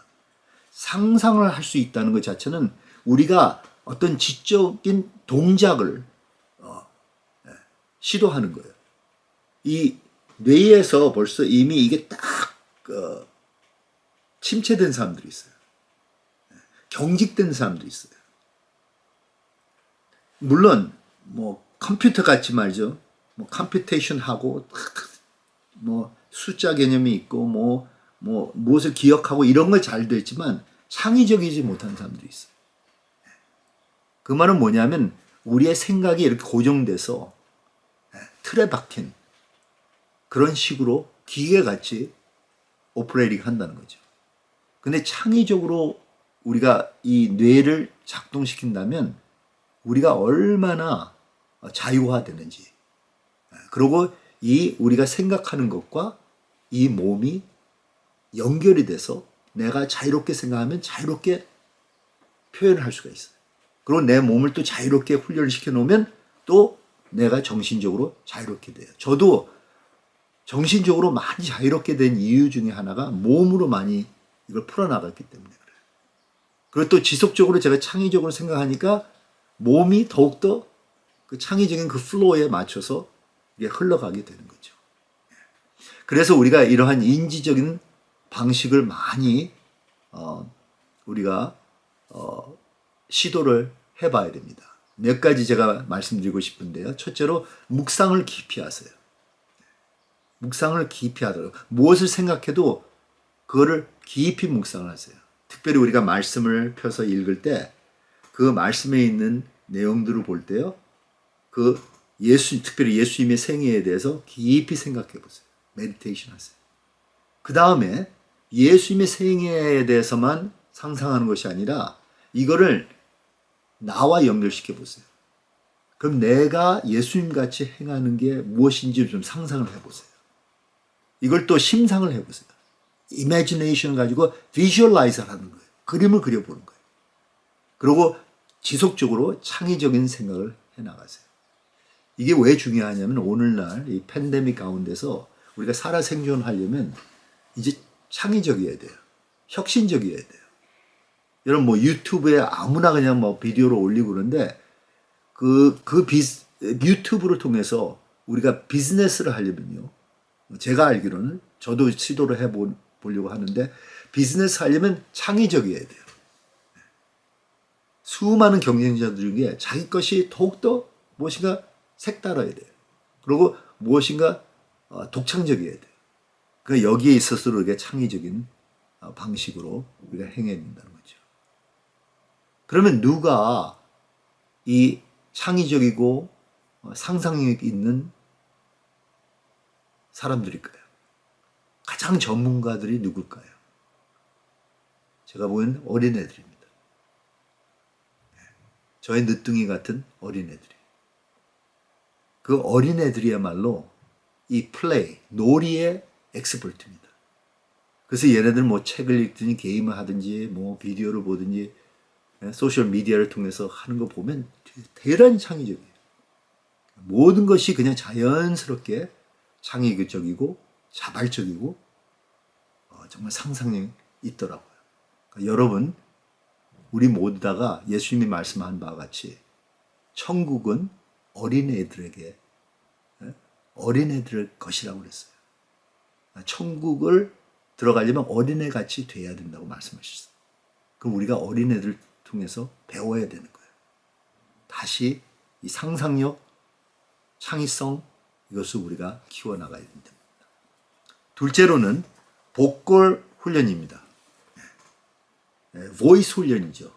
상상을 할 수 있다는 것 자체는 우리가 어떤 지적인 동작을 시도하는 거예요. 이 뇌에서 벌써 이미 이게 딱 침체된 사람들이 있어요. 경직된 사람도 있어요. 물론 뭐 컴퓨터 같이 말이죠. 뭐 컴퓨테이션 하고 뭐 숫자 개념이 있고 뭐 무엇을 기억하고 이런 걸 잘 됐지만 창의적이지 못한 사람들이 있어요. 그 말은 뭐냐면 우리의 생각이 이렇게 고정돼서 틀에 박힌 그런 식으로 기계같이 오퍼레이팅 한다는 거죠. 근데 창의적으로 우리가 이 뇌를 작동시킨다면 우리가 얼마나 자유화되는지, 그리고 이 우리가 생각하는 것과 이 몸이 연결이 돼서 내가 자유롭게 생각하면 자유롭게 표현을 할 수가 있어요. 그리고 내 몸을 또 자유롭게 훈련을 시켜 놓으면 또 내가 정신적으로 자유롭게 돼요. 저도 정신적으로 많이 자유롭게 된 이유 중에 하나가 몸으로 많이 이걸 풀어나갔기 때문에 그래요. 그리고 또 지속적으로 제가 창의적으로 생각하니까 몸이 더욱더 그 창의적인 그 플로우에 맞춰서 이게 흘러가게 되는 거죠. 그래서 우리가 이러한 인지적인 방식을 많이 우리가 시도를 해봐야 됩니다. 몇 가지 제가 말씀드리고 싶은데요. 첫째로 묵상을 깊이 하세요. 묵상을 깊이 하도록. 무엇을 생각해도 그거를 깊이 묵상을 하세요. 특별히 우리가 말씀을 펴서 읽을 때 그 말씀에 있는 내용들을 볼 때요. 특별히 예수님의 생애에 대해서 깊이 생각해 보세요. 메디테이션 하세요. 그 다음에 예수님의 생애에 대해서만 상상하는 것이 아니라 이거를 나와 연결시켜 보세요. 그럼 내가 예수님 같이 행하는 게 무엇인지 좀 상상을 해보세요. 이걸 또 심상을 해보세요. 이미지네이션을 가지고 비주얼라이즈를 하는 거예요. 그림을 그려보는 거예요. 그리고 지속적으로 창의적인 생각을 해나가세요. 이게 왜 중요하냐면 오늘날 이 팬데믹 가운데서 우리가 살아 생존하려면 이제 창의적이어야 돼요. 혁신적이어야 돼요. 여러분 뭐 유튜브에 아무나 그냥 뭐 비디오를 올리고 그러는데 유튜브를 통해서 우리가 비즈니스를 하려면요. 제가 알기로는 저도 시도를 해보려고 하는데 비즈니스 하려면 창의적이어야 돼요. 수많은 경쟁자들 중에 자기 것이 더욱더 무엇인가 색달아야 돼요. 그리고 무엇인가 독창적이어야 돼요. 그러니까 여기에 있어서 우리가 창의적인 방식으로 우리가 행해야 된다는 거죠. 그러면 누가 이 창의적이고 상상력 있는 사람들일까요? 가장 전문가들이 누굴까요? 제가 보기엔 어린애들입니다. 저의 늦둥이 같은 어린애들이. 그 어린애들이야말로 이 플레이, 놀이의 엑스퍼트입니다. 그래서 얘네들 뭐 책을 읽든지 게임을 하든지 뭐 비디오를 보든지 소셜 미디어를 통해서 하는 거 보면 대단히 창의적이에요. 모든 것이 그냥 자연스럽게 창의적이고 자발적이고 정말 상상력이 있더라고요. 그러니까 여러분, 우리 모두 다가 예수님이 말씀한 바와 같이 천국은 어린애들에게 어린애들 것이라고 그랬어요. 천국을 들어가려면 어린애같이 돼야 된다고 말씀하셨어요. 그럼 우리가 어린애들 통해서 배워야 되는 거예요. 다시 이 상상력, 창의성 이것을 우리가 키워나가야 됩니다. 둘째로는 복골 훈련입니다. 보이스 훈련이죠.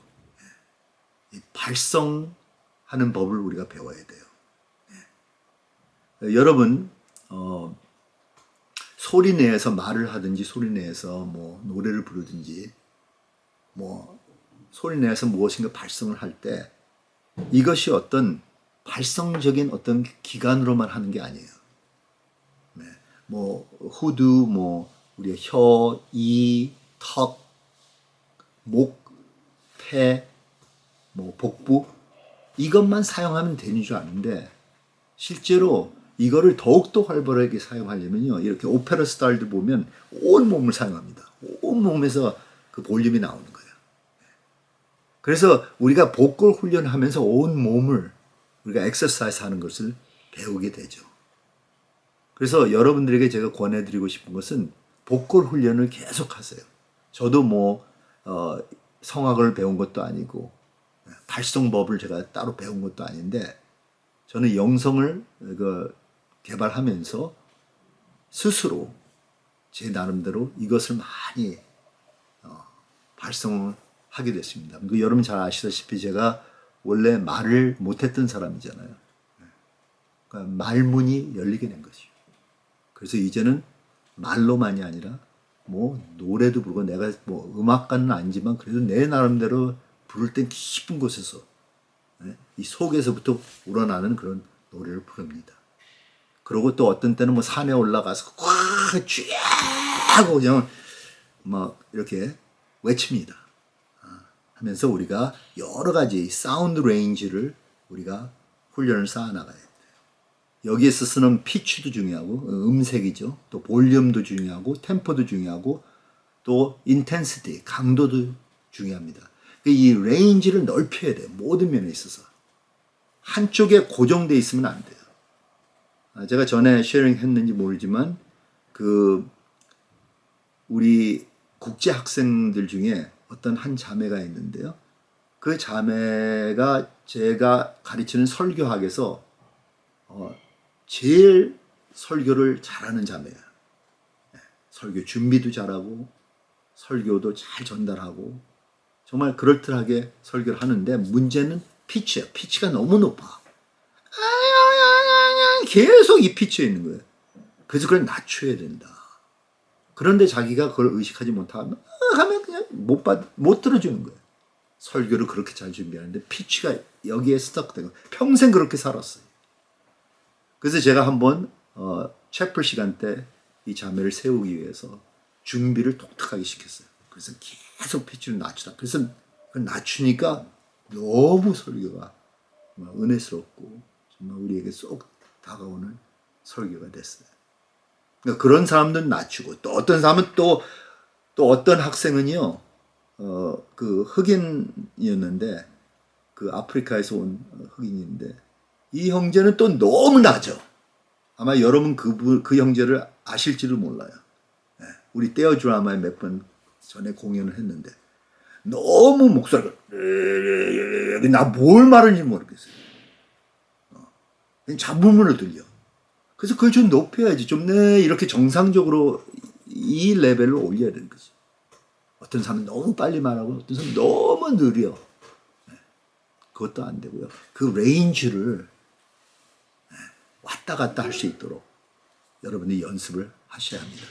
발성하는 법을 우리가 배워야 돼요. 여러분 소리 내서 말을 하든지 소리 내서 뭐 노래를 부르든지 뭐 소리 내서 무엇인가 발성을 할 때 이것이 어떤 발성적인 어떤 기관으로만 하는 게 아니에요. 뭐 후두, 뭐 우리의 혀, 이, 턱, 목, 폐, 뭐 복부 이것만 사용하면 되는 줄 아는데 실제로 이거를 더욱더 활발하게 사용하려면요 이렇게 오페라 스타일들 보면 온 몸을 사용합니다. 온 몸에서 그 볼륨이 나오는 거예요. 그래서 우리가 복골 훈련하면서 온 몸을 우리가 엑서사이즈 하는 것을 배우게 되죠. 그래서 여러분들에게 제가 권해드리고 싶은 것은 복골 훈련을 계속 하세요. 저도 뭐 성악을 배운 것도 아니고 발성법을 제가 따로 배운 것도 아닌데 저는 영성을 개발하면서 스스로 제 나름대로 이것을 많이 발성을 하게 됐습니다. 여러분 잘 아시다시피 제가 원래 말을 못했던 사람이잖아요. 그러니까 말문이 열리게 된 것이죠. 그래서 이제는 말로만이 아니라 뭐 노래도 부르고 내가 뭐 음악가는 아니지만 그래도 내 나름대로 부를 땐 깊은 곳에서 이 속에서부터 우러나는 그런 노래를 부릅니다. 그리고 또 어떤 때는 뭐 산에 올라가서 쫙 그냥 막 이렇게 외칩니다. 하면서 우리가 여러 가지 사운드 레인지를 우리가 훈련을 쌓아나가야 돼요. 여기에서 쓰는 피치도 중요하고 음색이죠. 또 볼륨도 중요하고 템포도 중요하고 또 인텐시티, 강도도 중요합니다. 이 레인지를 넓혀야 돼요. 모든 면에 있어서. 한쪽에 고정되어 있으면 안 돼요. 제가 전에 쉐어링 했는지 모르지만 우리 국제 학생들 중에 어떤 한 자매가 있는데요. 그 자매가 제가 가르치는 설교학에서 제일 설교를 잘하는 자매예요. 설교 준비도 잘하고 설교도 잘 전달하고 정말 그럴듯하게 설교를 하는데 문제는 피치예요. 피치가 너무 높아. 계속 이 피치에 있는 거예요. 그래서 그걸 낮춰야 된다. 그런데 자기가 그걸 의식하지 못하면 그냥 못 들어주는 거예요. 설교를 그렇게 잘 준비하는데 피치가 여기에 스탁되고 평생 그렇게 살았어요. 그래서 제가 한번 채플 시간 때 이 자매를 세우기 위해서 준비를 독특하게 시켰어요. 그래서 계속 피치를 낮추다. 그래서 낮추니까 너무 설교가 은혜스럽고 정말 우리에게 쏙 다가오는 설교가 됐어요. 그러니까 그런 사람들은 낮추고 또 어떤 사람은 또 어떤 학생은요 그 흑인이었는데 그 아프리카에서 온 흑인인데 이 형제는 또 너무 낮아. 아마 여러분 그 형제를 아실지도 몰라요. 우리 떼어 드라마에 몇 번 전에 공연을 했는데 너무 목소리가 나 뭘 말하는지 모르겠어요. 잡음으로 들려. 그래서 그걸 좀 높여야지. 좀 이렇게 정상적으로 이 레벨을 올려야 되는 거지. 어떤 사람은 너무 빨리 말하고 어떤 사람은 너무 느려. 그것도 안 되고요. 그 레인지를 왔다 갔다 할 수 있도록 여러분이 연습을 하셔야 합니다.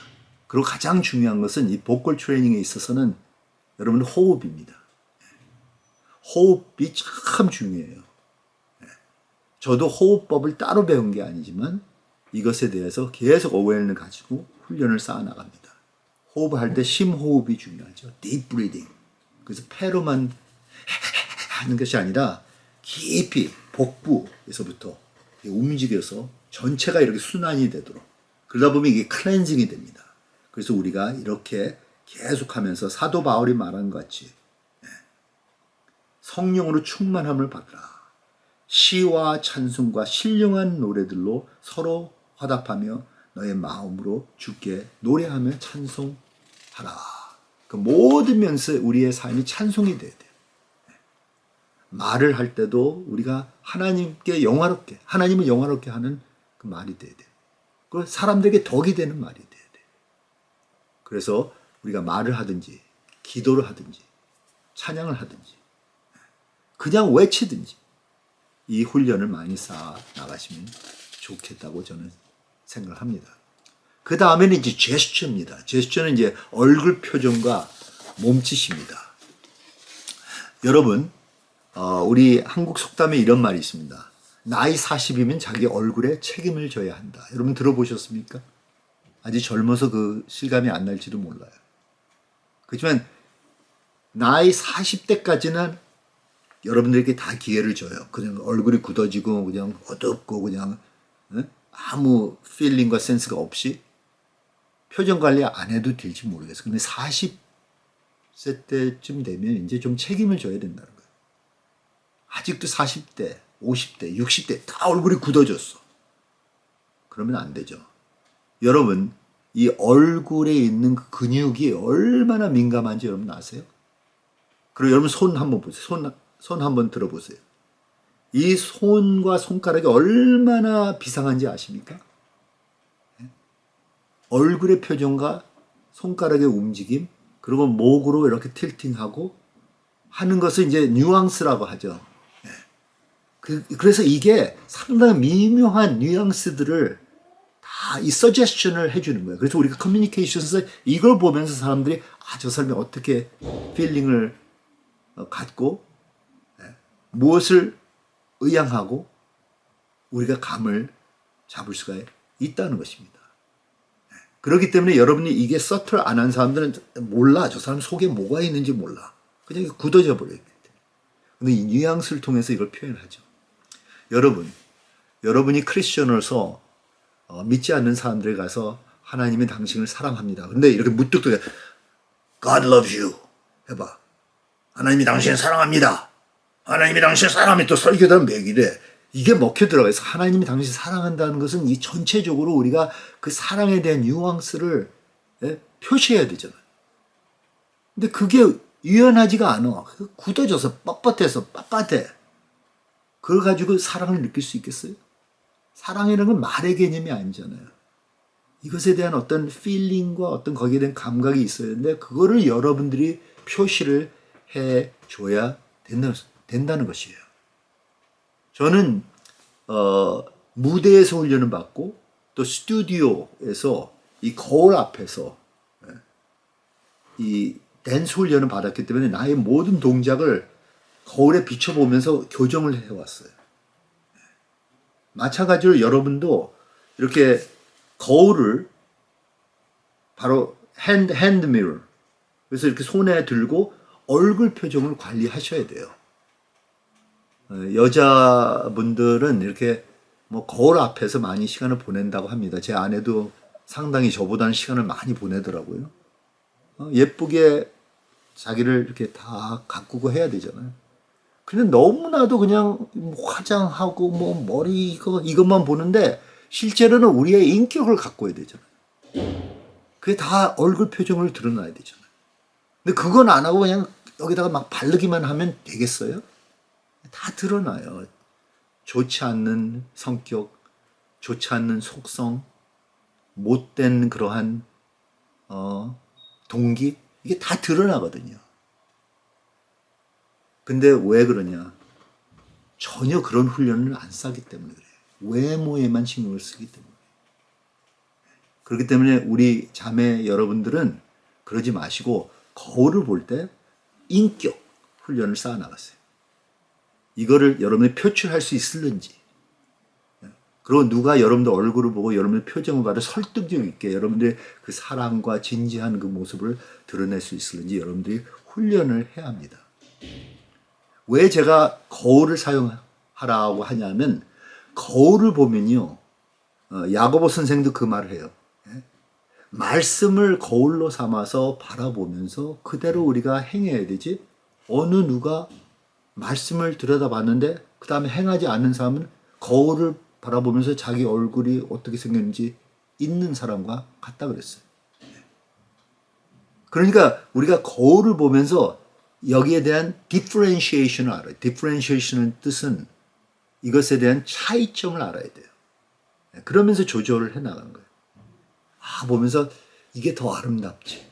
그리고 가장 중요한 것은 이 보컬 트레이닝에 있어서는 여러분 호흡입니다. 호흡이 참 중요해요. 저도 호흡법을 따로 배운 게 아니지만 이것에 대해서 계속 어웨어를 가지고 훈련을 쌓아나갑니다. 호흡을 할 때 심호흡이 중요하죠. deep breathing. 그래서 폐로만 하는 것이 아니라 깊이 복부에서부터 움직여서 전체가 이렇게 순환이 되도록 그러다 보면 이게 클렌징이 됩니다. 그래서 우리가 이렇게 계속하면서 사도 바울이 말한 것 같이 성령으로 충만함을 받으라. 시와 찬송과 신령한 노래들로 서로 화답하며 너의 마음으로 주께 노래하며 찬송하라. 그 모든 면에서 우리의 삶이 찬송이 돼야 돼요. 말을 할 때도 우리가 하나님께 영화롭게, 하나님을 영화롭게 하는 그 말이 돼야 돼요. 그 사람들에게 덕이 되는 말이 돼야 돼요. 그래서 우리가 말을 하든지 기도를 하든지 찬양을 하든지 그냥 외치든지 이 훈련을 많이 쌓아 나가시면 좋겠다고 저는 생각을 합니다. 그 다음에는 이제 제스처입니다. 제스처는 이제 얼굴 표정과 몸짓입니다. 여러분, 우리 한국 속담에 이런 말이 있습니다. 나이 40이면 자기 얼굴에 책임을 져야 한다. 여러분 들어보셨습니까? 아직 젊어서 그 실감이 안 날지도 몰라요. 그렇지만 나이 40대까지는 여러분들에게 다 기회를 줘요. 그냥 얼굴이 굳어지고 그냥 어둡고 그냥 아무 필링과 센스가 없이 표정 관리 안 해도 될지 모르겠어요. 근데 40세 때쯤 되면 이제 좀 책임을 져야 된다는 거예요. 아직도 40대, 50대, 60대 다 얼굴이 굳어졌어. 그러면 안 되죠. 여러분, 이 얼굴에 있는 그 근육이 얼마나 민감한지 여러분 아세요? 그리고 여러분 손 한번 보세요. 손 한번 들어보세요. 이 손과 손가락이 얼마나 비상한지 아십니까? 얼굴의 표정과 손가락의 움직임, 그리고 목으로 이렇게 틸팅하고 하는 것을 이제 뉘앙스라고 하죠. 그래서 이게 상당히 미묘한 뉘앙스들을 다 이 서제스션을 해주는 거예요. 그래서 우리가 커뮤니케이션에서 이걸 보면서 사람들이 저 사람이 어떻게 필링을 갖고 무엇을 의향하고 우리가 감을 잡을 수가 있다는 것입니다. 그렇기 때문에 여러분이 이게 서틀 안 한 사람들은 몰라. 저 사람 속에 뭐가 있는지 몰라. 그냥 굳어져 버려요. 근데 이 뉘앙스를 통해서 이걸 표현하죠. 여러분이 크리스천으로서 믿지 않는 사람들에 가서 하나님이 당신을 사랑합니다. 근데 이렇게 무뚝뚝해. God loves you. 해봐. 하나님이 당신을 사랑합니다. 하나님이 당신을 사랑하면 또 설교단 맥이래. 이게 먹혀 들어가서 하나님이 당신을 사랑한다는 것은 이 전체적으로 우리가 그 사랑에 대한 뉘앙스를 표시해야 되잖아요. 근데 그게 유연하지가 않아. 굳어져서 뻣뻣해서 빳빳해. 그걸 가지고 사랑을 느낄 수 있겠어요? 사랑이라는 건 말의 개념이 아니잖아요. 이것에 대한 어떤 필링과 어떤 거기에 대한 감각이 있어야 되는데 그거를 여러분들이 표시를 해줘야 된다는 것이에요. 저는 무대에서 훈련을 받고 또 스튜디오에서 이 거울 앞에서 이 댄스 훈련을 받았기 때문에 나의 모든 동작을 거울에 비춰보면서 교정을 해왔어요. 마찬가지로 여러분도 이렇게 거울을 바로 핸드 미러, 그래서 이렇게 손에 들고 얼굴 표정을 관리하셔야 돼요. 여자분들은 이렇게 뭐 거울 앞에서 많이 시간을 보낸다고 합니다. 제 아내도 상당히 저보다는 시간을 많이 보내더라고요. 예쁘게 자기를 이렇게 다 가꾸고 해야 되잖아요. 근데 너무나도 그냥 화장하고 뭐 머리 이것만 보는데 실제로는 우리의 인격을 가꿔야 되잖아요. 그게 다 얼굴 표정을 드러나야 되잖아요. 근데 그건 안 하고 그냥 여기다가 막 바르기만 하면 되겠어요? 다 드러나요. 좋지 않는 성격, 좋지 않는 속성, 못된 그러한 동기, 이게 다 드러나거든요. 근데 왜 그러냐? 전혀 그런 훈련을 안 쌓기 때문에 그래요. 외모에만 신경을 쓰기 때문에. 그렇기 때문에 우리 자매 여러분들은 그러지 마시고 거울을 볼 때 인격 훈련을 쌓아 나갔어요. 이거를 여러분이 표출할 수 있을는지, 그리고 누가 여러분들 얼굴을 보고 여러분의 표정을 봐도 설득력 있게 여러분들의 그 사랑과 진지한 그 모습을 드러낼 수 있을는지 여러분들이 훈련을 해야 합니다. 왜 제가 거울을 사용하라고 하냐면 거울을 보면요, 야고보 선생도 그 말을 해요. 말씀을 거울로 삼아서 바라보면서 그대로 우리가 행해야 되지, 어느 누가 말씀을 들여다봤는데 그 다음에 행하지 않는 사람은 거울을 바라보면서 자기 얼굴이 어떻게 생겼는지 있는 사람과 같다 그랬어요. 그러니까 우리가 거울을 보면서 여기에 대한 differentiation을 알아요. differentiation의 뜻은 이것에 대한 차이점을 알아야 돼요. 그러면서 조절을 해나가는 거예요. 보면서 이게 더 아름답지.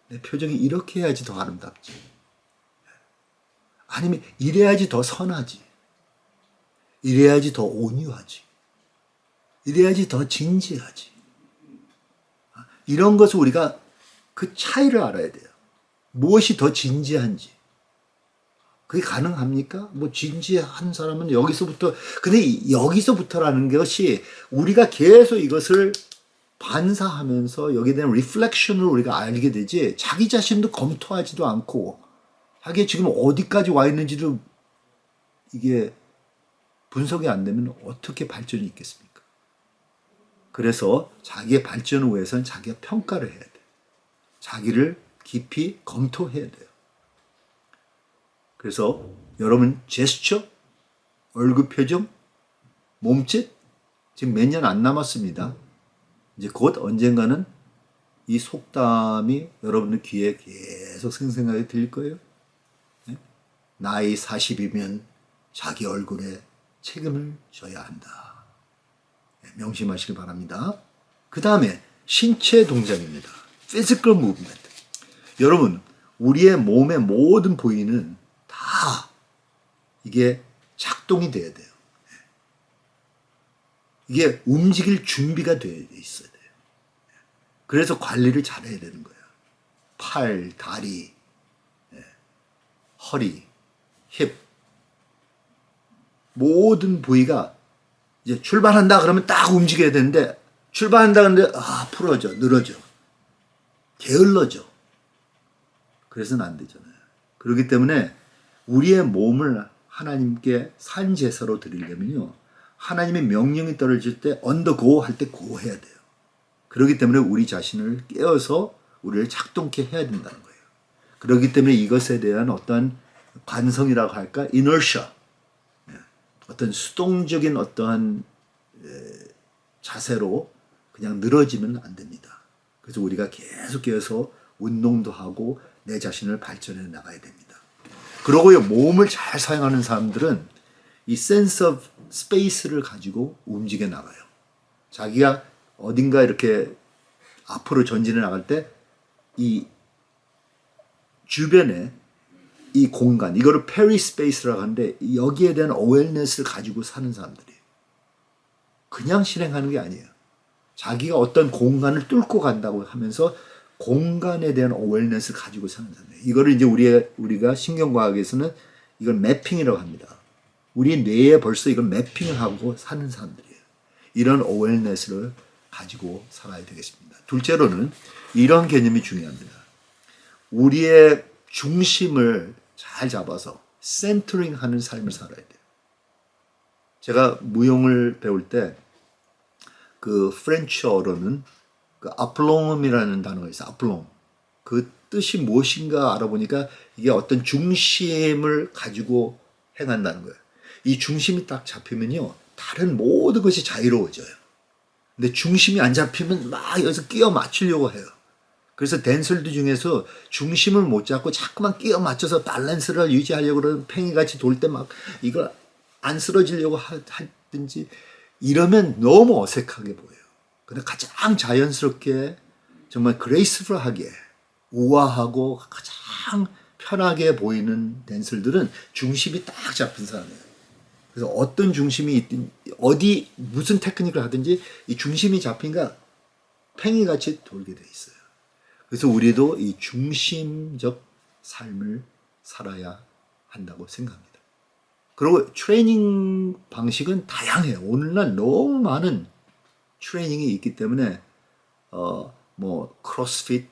내 표정이 이렇게 해야지 더 아름답지. 아니면 이래야지 더 선하지. 이래야지 더 온유하지. 이래야지 더 진지하지. 이런 것을 우리가 그 차이를 알아야 돼요. 무엇이 더 진지한지. 그게 가능합니까? 뭐 진지한 사람은 여기서부터, 근데 여기서부터라는 것이 우리가 계속 이것을 반사하면서 여기에 대한 리플렉션을 우리가 알게 되지, 자기 자신도 검토하지도 않고 자기 지금 어디까지 와 있는지도 이게 분석이 안 되면 어떻게 발전이 있겠습니까? 그래서 자기의 발전을 위해서는 자기가 평가를 해야 돼요. 자기를 깊이 검토해야 돼요. 그래서 여러분 제스처, 얼굴 표정, 몸짓 지금 몇 년 안 남았습니다. 이제 곧 언젠가는 이 속담이 여러분의 귀에 계속 생생하게 들릴 거예요. 나이 40이면 자기 얼굴에 책임을 져야 한다. 명심하시길 바랍니다. 그 다음에 신체 동작입니다. Physical movement. 여러분, 우리의 몸의 모든 부위는 다 이게 작동이 돼야 돼요. 이게 움직일 준비가 되어 있어야 돼요. 그래서 관리를 잘해야 되는 거예요. 팔, 다리, 허리, 힙, 모든 부위가 이제 출발한다 그러면 딱 움직여야 되는데, 출발한다 그러는데 풀어져, 늘어져, 게을러져. 그래서는 안 되잖아요. 그렇기 때문에 우리의 몸을 하나님께 산제사로 드리려면요, 하나님의 명령이 떨어질 때 언더고 할 때 고 해야 돼요. 그렇기 때문에 우리 자신을 깨워서 우리를 작동케 해야 된다는 거예요. 그렇기 때문에 이것에 대한 어떤 관성이라고 할까? inertia. 어떤 수동적인 어떠한 자세로 그냥 늘어지면 안 됩니다. 그래서 우리가 계속 깨어서 운동도 하고 내 자신을 발전해 나가야 됩니다. 그러고요, 몸을 잘 사용하는 사람들은 이 sense of space를 가지고 움직여 나가요. 자기가 어딘가 이렇게 앞으로 전진해 나갈 때 이 주변에 이 공간, 이거를 페리스페이스라고 하는데, 여기에 대한 어웨어네스를 가지고 사는 사람들이에요. 그냥 실행하는 게 아니에요. 자기가 어떤 공간을 뚫고 간다고 하면서 공간에 대한 어웨어네스를 가지고 사는 사람이에요. 이거를 이제 우리가 신경과학에서는 이걸 매핑이라고 합니다. 우리 뇌에 벌써 이걸 매핑을 하고 사는 사람들이에요. 이런 어웨어네스를 가지고 살아야 되겠습니다. 둘째로는 이런 개념이 중요합니다. 우리의 중심을 잘 잡아서 센터링 하는 삶을 살아야 돼요. 제가 무용을 배울 때 그 프렌치어로는 그 아플롬이라는 단어가 있어요. 아플롬. 그 뜻이 무엇인가 알아보니까 이게 어떤 중심을 가지고 행한다는 거예요. 이 중심이 딱 잡히면요, 다른 모든 것이 자유로워져요. 근데 중심이 안 잡히면 막 여기서 끼워 맞추려고 해요. 그래서 댄서들 중에서 중심을 못 잡고 자꾸만 끼워 맞춰서 밸런스를 유지하려고 그러는, 팽이같이 돌 때 막 이걸 안 쓰러지려고 하든지 이러면 너무 어색하게 보여요. 근데 가장 자연스럽게 정말 그레이스풀하게 우아하고 가장 편하게 보이는 댄서들은 중심이 딱 잡힌 사람이에요. 그래서 어떤 중심이 있든 어디 무슨 테크닉을 하든지 이 중심이 잡힌가 팽이같이 돌게 돼 있어요. 그래서 우리도 이 중심적 삶을 살아야 한다고 생각합니다. 그리고 트레이닝 방식은 다양해요. 오늘날 너무 많은 트레이닝이 있기 때문에 뭐 크로스핏,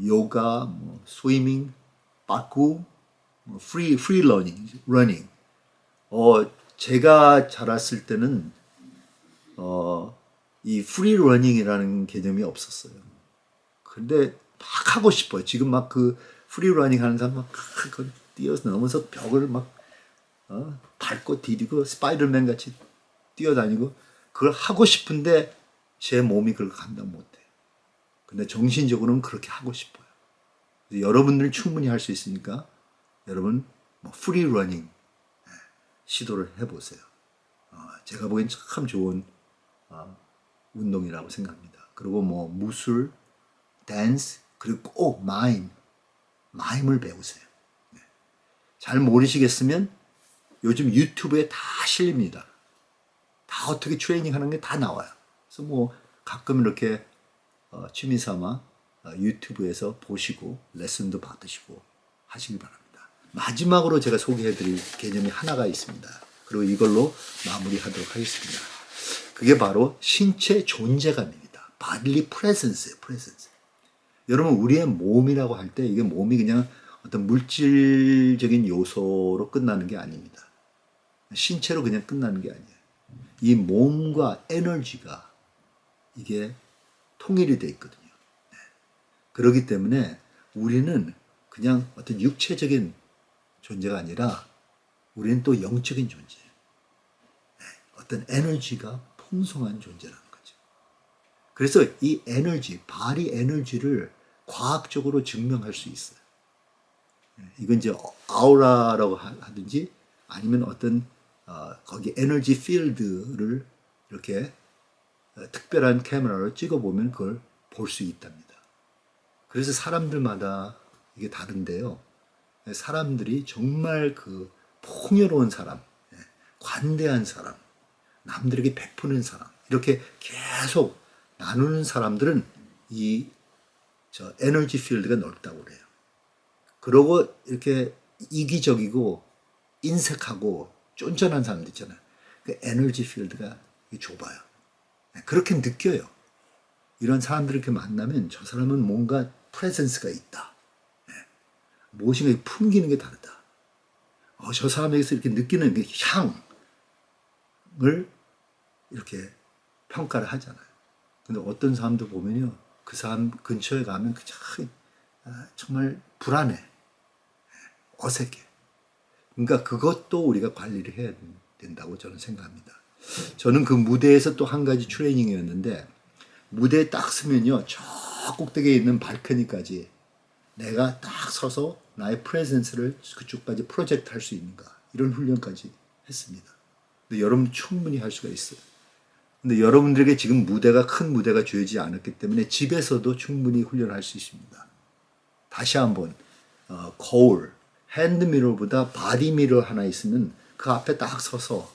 요가, 뭐 스위밍, 빠꾸, 뭐 프리 러닝. 제가 자랐을 때는 이 프리 러닝이라는 개념이 없었어요. 근데 막 하고 싶어요. 지금 막 그 프리 러닝 하는 사람 막 뛰어서 넘어서 벽을 막 밟고 디디고 스파이더맨 같이 뛰어다니고 그걸 하고 싶은데 제 몸이 그걸 감당 못해. 근데 정신적으로는 그렇게 하고 싶어요. 여러분들 충분히 할 수 있으니까 여러분 뭐 프리 러닝 시도를 해보세요. 제가 보기엔 참 좋은 운동이라고 생각합니다. 그리고 뭐 무술, 댄스, 그리고 꼭 마임을 배우세요. 잘 모르시겠으면 요즘 유튜브에 다 실립니다. 다 어떻게 트레이닝 하는 게 다 나와요. 그래서 뭐 가끔 이렇게 취미 삼아 유튜브에서 보시고 레슨도 받으시고 하시기 바랍니다. 마지막으로 제가 소개해드릴 개념이 하나가 있습니다. 그리고 이걸로 마무리하도록 하겠습니다. 그게 바로 신체 존재감입니다. bodily presence예요. presence. 여러분 우리의 몸이라고 할 때 이게 몸이 그냥 어떤 물질적인 요소로 끝나는 게 아닙니다. 신체로 그냥 끝나는 게 아니에요. 이 몸과 에너지가 이게 통일이 돼 있거든요. 네. 그렇기 때문에 우리는 그냥 어떤 육체적인 존재가 아니라 우리는 또 영적인 존재예요. 네. 어떤 에너지가 풍성한 존재라는 거죠. 그래서 이 에너지, 바디 에너지를 과학적으로 증명할 수 있어요. 이건 이제 아우라라고 하든지 아니면 어떤 거기 에너지 필드를 이렇게 특별한 카메라로 찍어보면 그걸 볼 수 있답니다. 그래서 사람들마다 이게 다른데요. 사람들이 정말 그 풍요로운 사람, 관대한 사람, 남들에게 베푸는 사람, 이렇게 계속 나누는 사람들은 이 에너지 필드가 넓다고 그래요. 그러고 이렇게 이기적이고 인색하고 쫀쫀한 사람들 있잖아요. 그 에너지 필드가 좁아요. 그렇게 느껴요. 이런 사람들을 이렇게 만나면 저 사람은 뭔가 프레젠스가 있다. 무엇인가 풍기는 게 다르다. 저 사람에게서 이렇게 느끼는 그 향을 이렇게 평가를 하잖아요. 근데 어떤 사람도 보면요. 그 사람 근처에 가면 정말 불안해. 어색해. 그러니까 그것도 우리가 관리를 해야 된다고 저는 생각합니다. 저는 그 무대에서 또 한 가지 트레이닝이었는데 무대에 딱 서면요. 저 꼭대기에 있는 발코니까지 내가 딱 서서 나의 프레젠스를 그쪽까지 프로젝트 할 수 있는가 이런 훈련까지 했습니다. 근데 여러분 충분히 할 수가 있어요. 근데 여러분들에게 지금 큰 무대가 주어지지 않았기 때문에 집에서도 충분히 훈련할 수 있습니다. 다시 한번 거울, 핸드미러보다 바디미러 하나 있으면 그 앞에 딱 서서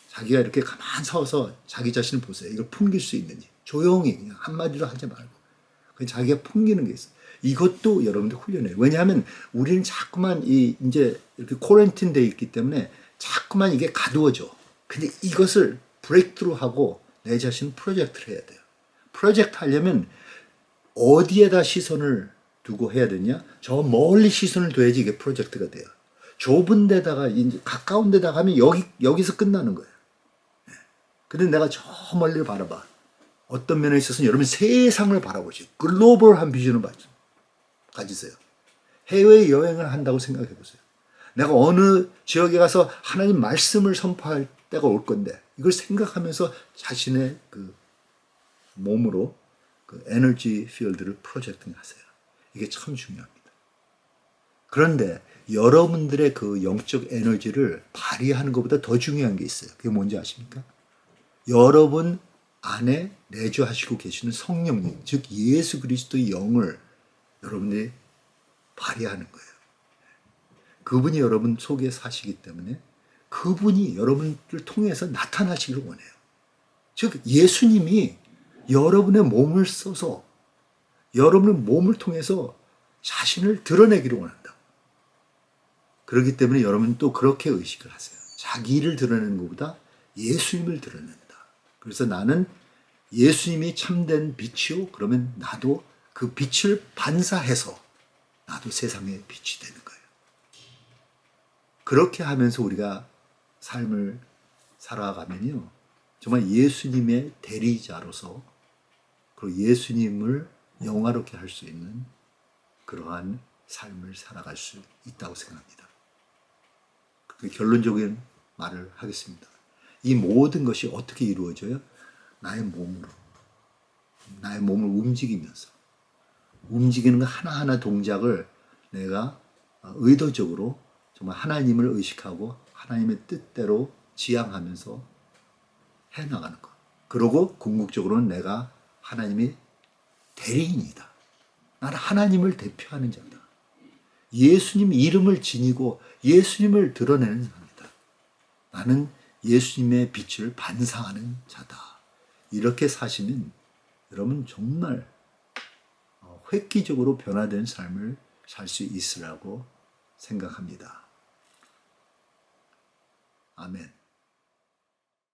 자기가 이렇게 가만 서서 자기 자신을 보세요. 이걸 풍길 수 있는지 조용히 그냥 한마디로 하지 말고 그냥 자기가 풍기는 게 있어요. 이것도 여러분들 훈련해요. 왜냐하면 우리는 자꾸만 이제 이렇게 코렌틴 돼 있기 때문에 자꾸만 이게 가두어져. 근데 이것을 브레이크트루하고 내 자신 프로젝트를 해야 돼요. 프로젝트 하려면 어디에다 시선을 두고 해야 되냐? 저 멀리 시선을 둬야지 이게 프로젝트가 돼요. 좁은 데다가 이제 가까운 데다가 하면 여기서 끝나는 거예요. 근데 내가 저 멀리를 바라봐. 어떤 면에 있어서는 여러분 세상을 바라보시고 글로벌한 비전을 가지세요. 해외 여행을 한다고 생각해 보세요. 내가 어느 지역에 가서 하나님 말씀을 선포할 때가 올 건데 이걸 생각하면서 자신의 그 몸으로 그 에너지 필드를 프로젝팅 하세요. 이게 참 중요합니다. 그런데 여러분들의 그 영적 에너지를 발휘하는 것보다 더 중요한 게 있어요. 그게 뭔지 아십니까? 여러분 안에 내주하시고 계시는 성령님, 즉 예수 그리스도의 영을 여러분들이 발휘하는 거예요. 그분이 여러분 속에 사시기 때문에 그분이 여러분을 통해서 나타나시기를 원해요. 즉 예수님이 여러분의 몸을 써서 여러분의 몸을 통해서 자신을 드러내기를 원한다. 그렇기 때문에 여러분 또 그렇게 의식을 하세요. 자기를 드러내는 것보다 예수님을 드러낸다. 그래서 나는 예수님이 참된 빛이요. 그러면 나도 그 빛을 반사해서 나도 세상의 빛이 되는 거예요. 그렇게 하면서 우리가 삶을 살아가면요. 정말 예수님의 대리자로서 그리고 예수님을 영화롭게 할 수 있는 그러한 삶을 살아갈 수 있다고 생각합니다. 결론적인 말을 하겠습니다. 이 모든 것이 어떻게 이루어져요? 나의 몸으로. 나의 몸을 움직이면서. 움직이는 것 하나하나 동작을 내가 의도적으로 정말 하나님을 의식하고 하나님의 뜻대로 지향하면서 해나가는 것. 그리고 궁극적으로는 내가 하나님의 대리인이다. 나는 하나님을 대표하는 자다. 예수님 이름을 지니고 예수님을 드러내는 자다. 나는 예수님의 빛을 반사하는 자다. 이렇게 사시면 여러분 정말 획기적으로 변화된 삶을 살 수 있으라고 생각합니다. 아멘.